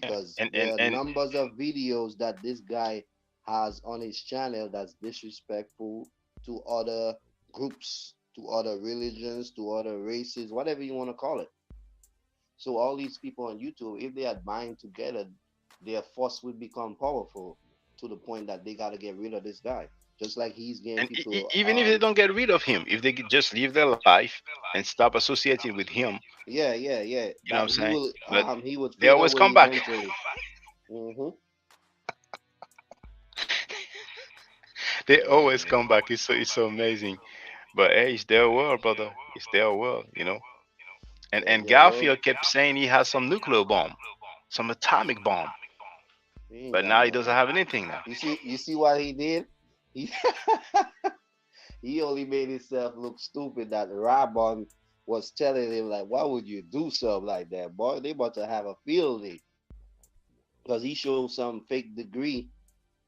Yeah, Because and there and are and numbers of videos that this guy has on his channel that's disrespectful to other groups, to other religions, to other races, whatever you want to call it. So all these people on YouTube, if they had bind together, their force would become powerful to the point that they gotta get rid of this guy. Just like he's getting and people even if they don't get rid of him, if they could just live their life and stop associating with him, yeah, you know what I'm that saying? But he would they fade always away come back. eventually. hmm They Yeah, always man. come back. It's so amazing. But hey, it's their world, brother. It's their world. Yeah, And their world. Garfield kept saying he has some nuclear bomb, some atomic bomb, He ain't but got now he doesn't nothing. have anything now. You see what he did? He he only made himself look stupid that Rabon was telling him like, why would you do something like that, boy? They about to have a field day. Because he showed some fake degree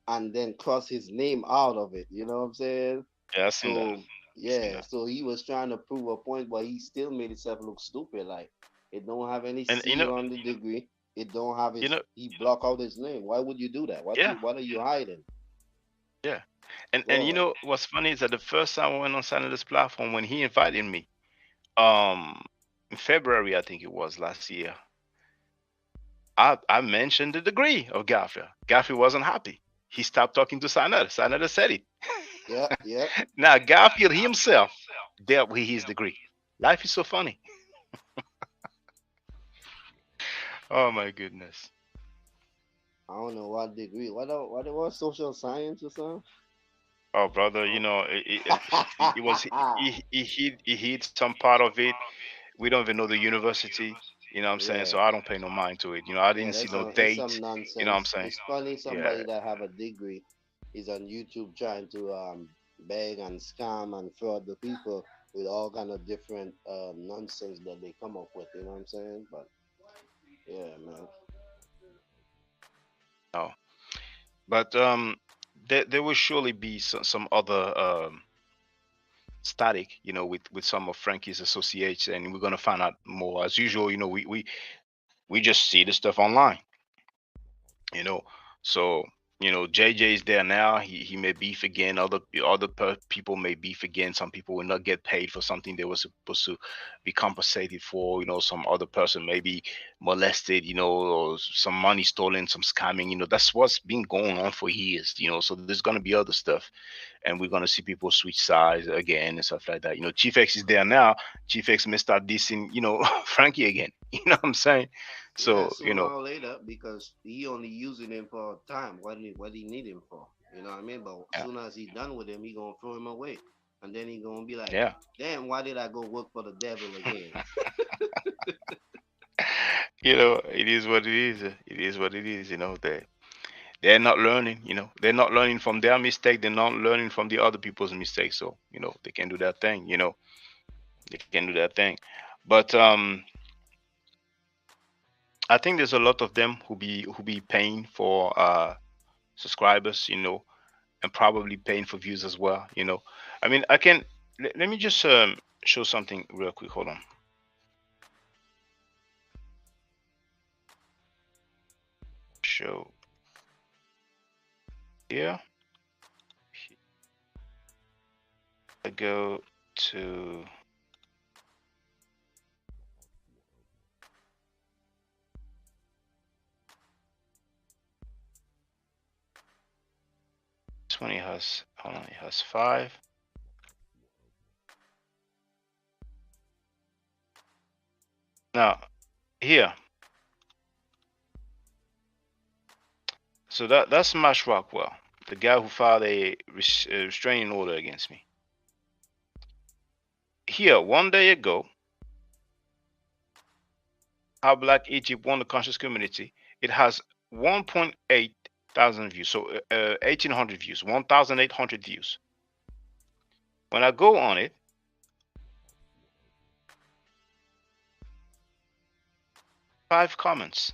and then cross his name out of it. You know what I'm saying? Yeah, I seen that. So Seen yeah, that. so he was trying to prove a point, but he still made himself look stupid. Like it don't have any And seal on the degree. It don't have you his. know, He block out his name. Why would you do that? yeah, What are you hiding? yeah. And Go ahead. what's funny is that the first time I went on Sanita's platform when he invited me, in February I think it was last year, I mentioned the degree of Garfield. Garfield wasn't happy. He stopped talking to Sanada. Sanada said it. Yep. Now Garfield himself dealt with his degree. Life is so funny. Oh my goodness. I don't know what degree. What it was? Social science or something? Oh brother, Oh. it was he hit some part of it. We don't even know the university. You know what I'm saying? Yeah. So I don't pay no mind to it. I Yeah, didn't see that's no it's some date. You know what I'm nonsense. saying? It's funny Yeah. somebody that have a degree is on YouTube trying to beg and scam and fraud the people with all kind of different nonsense that they come up with. You know what I'm saying? But yeah, man. Oh. But there will surely be some other static, with some of Frankie's associates, and we're gonna find out more as usual. We just see the stuff online, you know. So JJ is there now. He may beef again. People may beef again. Some people will not get paid for something they were supposed to be compensated for. Some other person maybe molested, or some money stolen, some scamming. That's what's been going on for years. So there's gonna be other stuff, and we're gonna see people switch sides again and stuff like that. Chief X is there now. Chief X may start dissing, Frankie again. You know what I'm saying? Yeah, So, sooner or later, because he only using him for time. What he need him for? You know what I mean? But yeah, soon as he done with him, he gonna throw him away, and then he gonna be like, yeah. "Damn, why did I go work for the devil again?" It is what it is. It is what it is. They're not learning. They're not learning from their mistake. They're not learning from the other people's mistakes. So, they can do that thing. They can do that thing. But I think there's a lot of them who be paying for subscribers, and probably paying for views as well. I mean, let me just show something real quick. Hold on. Show here. I go to this one. It has, hold on, it has 5. Now here, so that's Smash Rockwell, the guy who filed a restraining order against me. Here, one day ago, how Black Egypt won the conscious community. It has 1.8 thousand views, so 1,800 views, 1,800 views. When I go on it, 5 comments.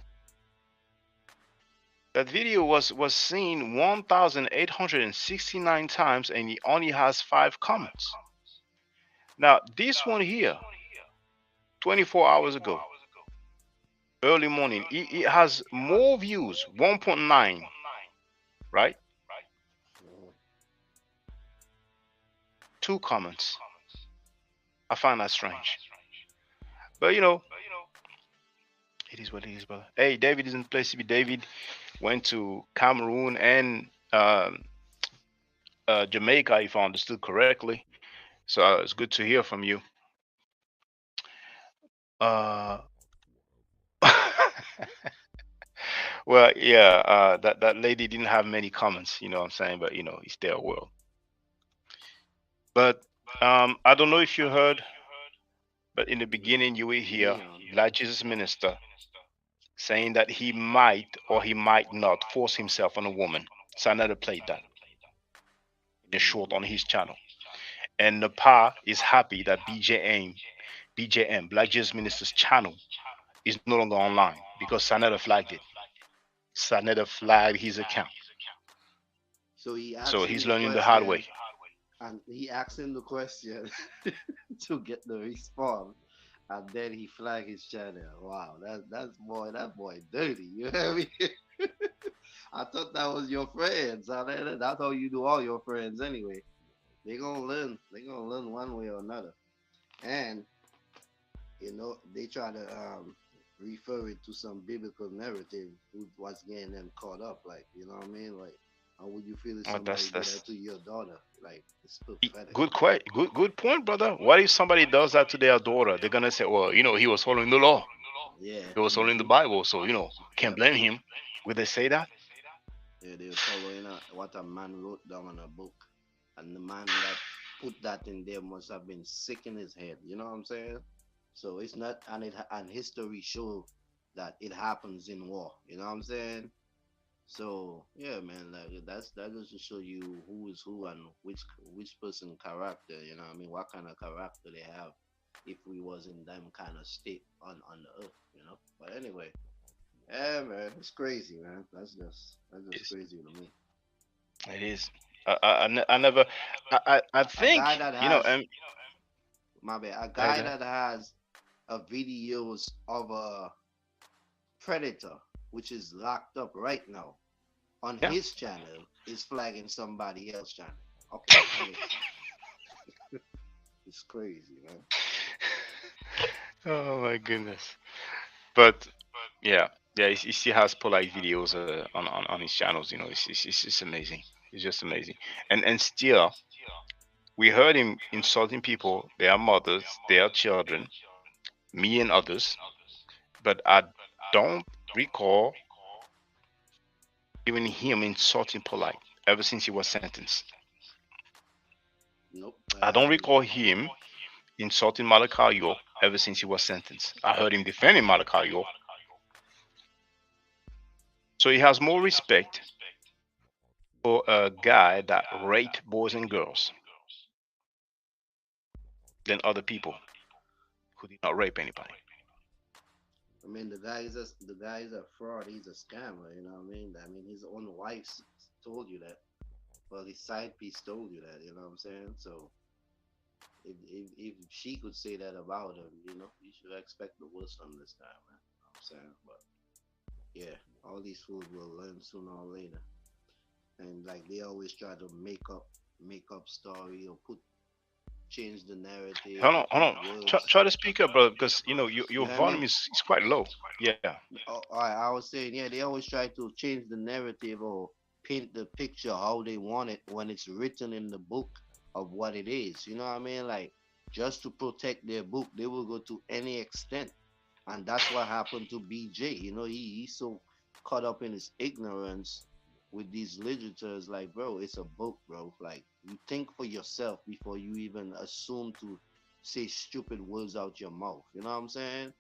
That video was seen 1,869 times, and it only has 5 comments. Now this one here, 24 hours ago, early morning, it has more views, 1.9, right? 2 comments. I find that strange, but it is what it is, brother. Hey, David is in place to be. David went to Cameroon and Jamaica, if I understood correctly. So it's good to hear from you. Uh, well, yeah, that lady didn't have many comments, you know what I'm saying, but it's their world. But I don't know if you heard, but in the beginning you will hear Black Jesus Minister saying that he might or he might not force himself on a woman. So I never played that in a short on his channel. And Napa is happy that BJM, Black Jesus Minister's channel, is no longer online because Sanetta flagged it. Sanetta flagged his account. So he So asked him he's the learning the hard question, way. and he asked him the question to get the response, and then he flagged his channel. Wow, that boy dirty. You hear me? I thought that was your friends. That's how you do all your friends anyway. They gonna learn. They gonna learn one way or another. And they try to refer it to some biblical narrative who was getting them caught up. Like, you know what I mean? Like, how would you feel if somebody did that to your daughter? Like, it's pathetic. Good point, brother. What if somebody does that to their daughter? They're gonna say, well, he was following the law. Yeah. He was following the Bible, so can't Yep. blame him. Would they say that? Yeah, they're following what a man wrote down in a book, and the man that put that in there must have been sick in his head. You know what I'm saying? So it's not, and history show that it happens in war. You know what I'm saying? So yeah, man, like that just to show you who is who and which person character. You know what I mean? What kind of character they have if we was in them kind of state on the earth. But anyway, yeah, man, it's crazy, man. That's just crazy to me. It is. I never. I A guy think that has and my bad, a guy that has a videos of a predator which is locked up right now on yeah. his channel is flagging somebody else's channel. Okay, it's crazy, man. Oh my goodness. But Yeah, yeah. He still has polite videos on his channels. You know, it's amazing. It's just amazing. And still, we heard him insulting people, their mothers, their children, me and others. But I don't recall even him insulting polite ever since he was sentenced. Nope, I I don't haven't. recall him insulting Malachi York ever since he was sentenced. I heard him defending Malachi York. So he has more respect for a guy that raped boys and girls than other people who did not rape anybody. I mean, the guy is a fraud. He's a scammer. You know what I mean? I mean, his own wife told you that. Well, his side piece told you that. You know what I'm saying? So if she could say that about him, you should expect the worst from this guy, man. You know what I'm saying? But yeah, all these fools will learn sooner or later. And like they always try to make up story or change the narrative Hold or on, hold put on. words. Try to speak up, brother, because you know You your hear me? volume is quite low. Yeah. Oh, I was saying, yeah, they always try to change the narrative or paint the picture how they want it when it's written in the book of what it is. You know what I mean? Like, just to protect their book, they will go to any extent. And that's what happened to BJ. He's so caught up in his ignorance with these literatures. Like, bro, it's a book, bro. Like, you think for yourself before you even assume to say stupid words out your mouth. You know what I'm saying?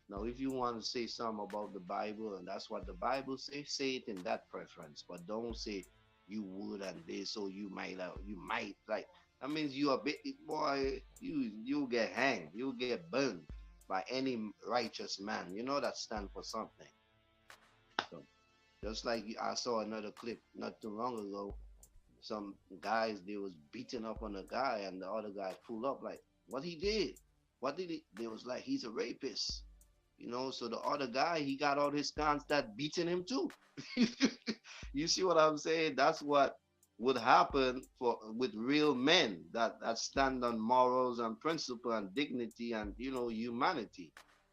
Now, if you want to say something about the Bible and that's what the Bible says, say it in that preference. But don't say you would and this or you might like. That means you a bit boy. You get hanged. You get burned by any righteous man. You know that stand for something. So just like I saw another clip not too long ago. Some guys they was beating up on a guy and the other guy pulled up like what he did. What did he? They was like he's a rapist. So the other guy, he got all his cons that beating him too. You see what I'm saying? That's what would happen for with real men that stand on morals and principle and dignity and humanity.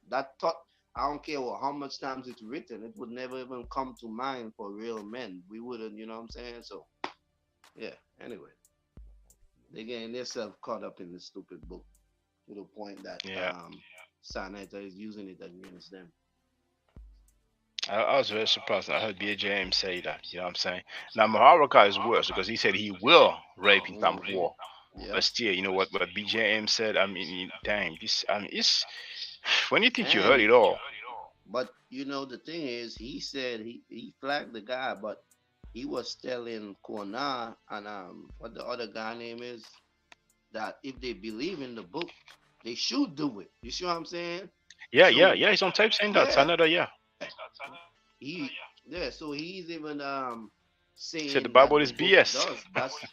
That thought, I don't care how much times it's written, it would never even come to mind for real men. We wouldn't, you know what I'm saying? So yeah. Anyway, they getting themselves caught up in this stupid book to the point that Yeah. Saneta is using it against them. I was very surprised. I heard BJM say that. You know what I'm saying? Now Maharaka is worse because he said he will rape in time of Mm-hmm. war. But Yep. still, you know what BJM said? I mean, dang, this. I mean, it's when you think you heard And it all. but the thing is, he said he flagged the guy, but he was telling Kona and what the other guy name is that if they believe in the book, they should do it. You see what I'm saying? Yeah, yeah, So yeah. He's on tape saying that. yeah, Another, yeah. he so he's even He said the saying Bible that the is book BS. does. That's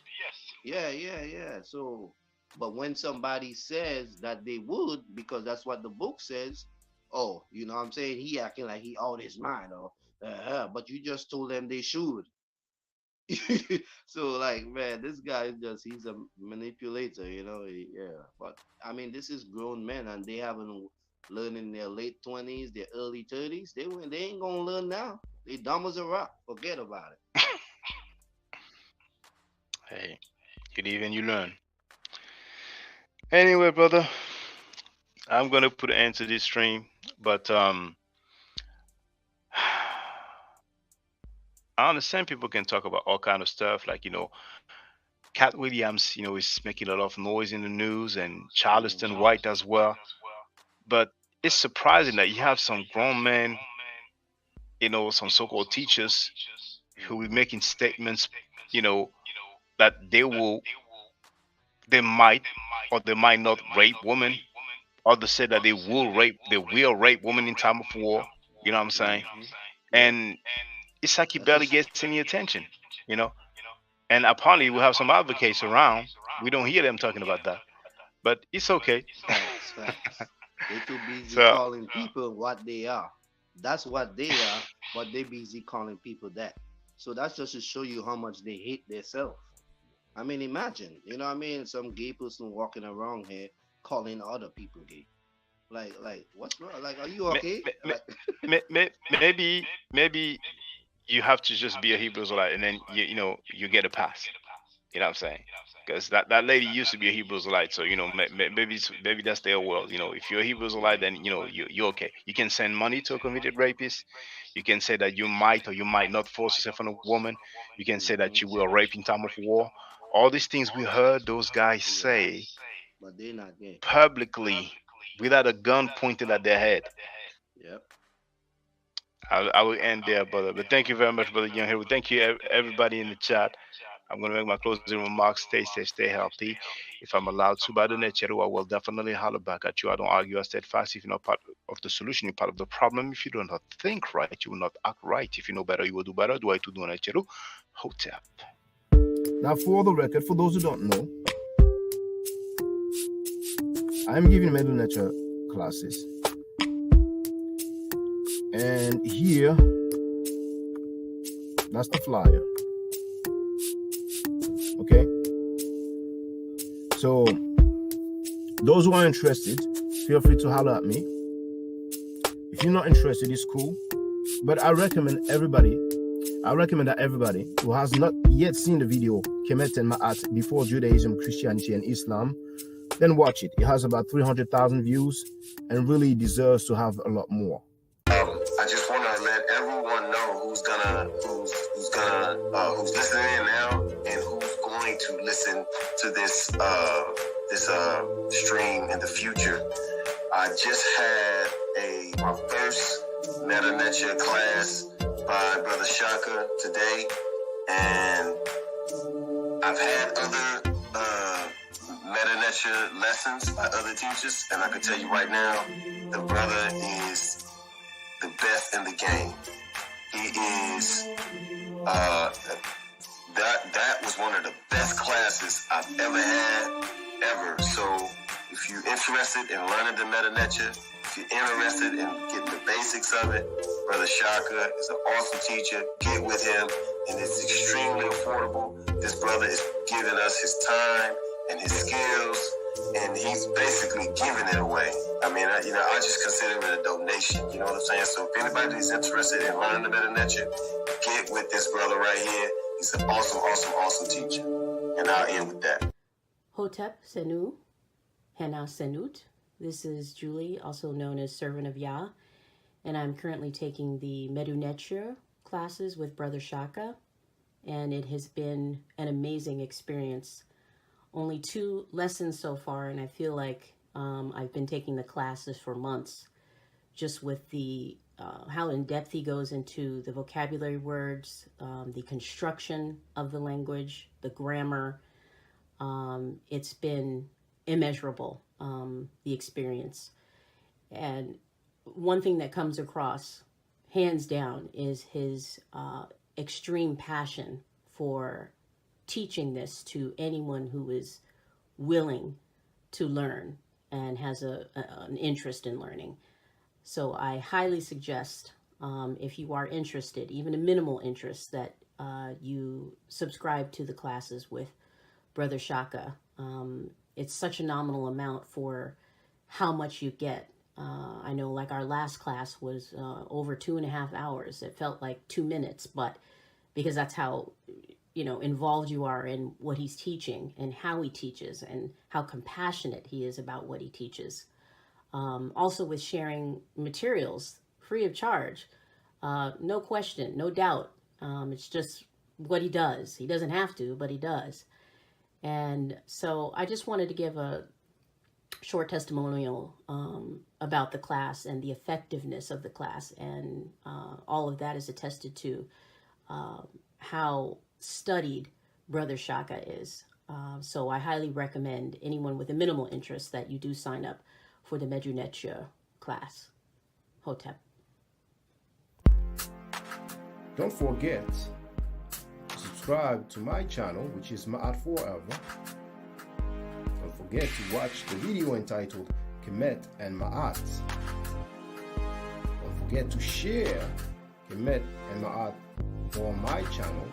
yeah. So, but when somebody says that they would, because that's what the book says, oh, you know what I'm saying? He acting like he out his mind, or but you just told them they should. So, like, man, this guy is he's a manipulator, yeah. But, I mean, this is grown men, and they haven't learned in their late 20s, their early 30s. They ain't gonna learn now. They dumb as a rock. Forget about it. Hey, you live and you learn. Anyway, brother, I'm gonna put an end to this stream, but I understand people can talk about all kind of stuff, like Cat Williams, is making a lot of noise in the news, and Hmm. Charleston White as well. But it's surprising that you have some grown men, some so-called teachers who will be Hmm. making statements, you know, that they might or they might not rape women. Others say that they will rape women in time of war. You know what I'm saying? Hmm. Yep. And it's like he That's barely just gets any attention. You know. And apparently we have some advocates around. We don't hear them talking about that. But it's okay. facts. They too busy So calling people what they are. That's what they are, but they busy calling people that. So that's just to show you how much they hate themselves. I mean, imagine, you know what I mean? Some gay person walking around here calling other people gay. Like, what's wrong? Like, are you okay? Like, Maybe you have to just be a Hebrew Israelite, and then you get a pass. You know what I'm saying? Because that lady used to be a Hebrew Israelite, so maybe that's their world. If you're a Hebrew Israelite, then you're okay. You can send money to a convicted rapist. You can say that you might or you might not force yourself on a woman. You can say that you will rape in time of war. All these things we heard those guys say but they're not gay. publicly without a gun pointed at their head. Yep. I will end there, brother. But thank you very much, brother Young here. Thank you, everybody in the chat. I'm going to make my closing remarks. Stay safe, stay healthy. If I'm allowed to by the nature, I will definitely holler back at you. I don't argue. I steadfast. If you're not part of the solution, you're part of the problem. If you do not think right, you will not act right. If you know better, you will do better. Do I to do an Echeru? Hotep. Now, for the record, for those who don't know, I'm giving middle nature classes. And here, that's the flyer. Okay? So, those who are interested, feel free to holler at me. If you're not interested, it's cool. But I recommend that everybody who has not yet seen the video, Kemet and Ma'at, Before Judaism, Christianity, and Islam, then watch it. It has about 300,000 views and really deserves to have a lot more. I just want to let everyone know who's listening in now and who's going to listen to this stream in the future. I just had my first Meta Nature class by Brother Shaka today, and I've had other Meta Nature lessons by other teachers, and I can tell you right now, the brother is the best in the game. He is that was one of the best classes I've ever had, ever. So if you're interested in learning the Meta Nature, if you're interested in getting the basics of it, Brother Shaka is an awesome teacher. Get with him, and it's extremely affordable. This brother is giving us his time and his skills, and he's basically giving it away. I mean, I just consider it a donation. You know what I'm saying? So if anybody's interested in learning the Meta Nature, get with this brother right here. He's an awesome, awesome, awesome teacher. And I'll end with that. Hotep Senu, Hena Senut. This is Julie, also known as Servant of Yah, and I'm currently taking the Medu Neture classes with Brother Shaka, and it has been an amazing experience. Only 2 lessons so far, and I feel like I've been taking the classes for months, just with the how in depth he goes into the vocabulary words, the construction of the language, the grammar. It's been immeasurable, the experience. And one thing that comes across, hands down, is his extreme passion for teaching this to anyone who is willing to learn and has an interest in learning. So I highly suggest, if you are interested, even a minimal interest, that you subscribe to the classes with Brother Shaka. It's such a nominal amount for how much you get. I know, like, our last class was over 2.5 hours. It felt like 2 minutes, but because that's how involved you are in what he's teaching and how he teaches and how compassionate he is about what he teaches. Also with sharing materials free of charge, no question, no doubt. It's just what he does. He doesn't have to, but he does. And so I just wanted to give a short testimonial about the class and the effectiveness of the class, and all of that is attested to how studied Brother Shaka is. So I highly recommend anyone with a minimal interest that you do sign up for the Medu Neture class. Hotep. Don't forget to subscribe to my channel, which is Ma'at Forever. Don't forget to watch the video entitled Kemet and Ma'at. Don't forget to share Kemet and Ma'at on my channel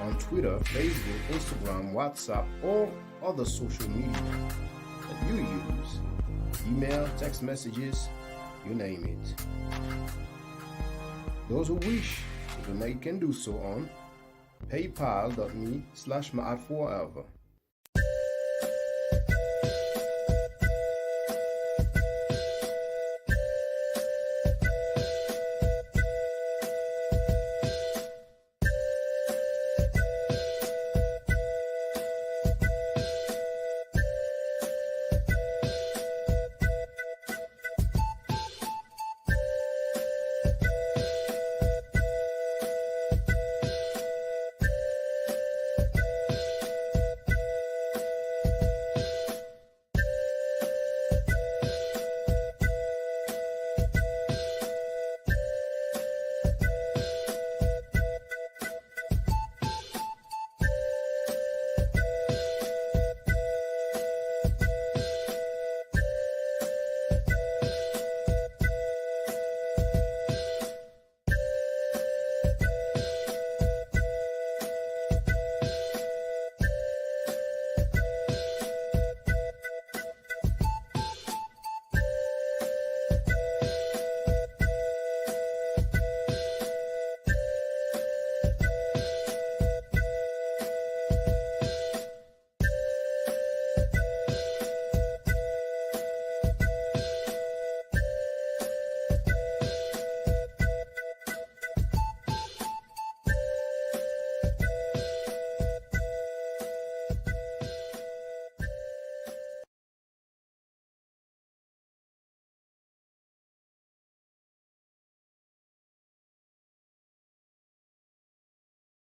on Twitter, Facebook, Instagram, WhatsApp, or other social media that you use. email, text messages, you name it. Those who wish to donate can do so on paypal.me/maatforever.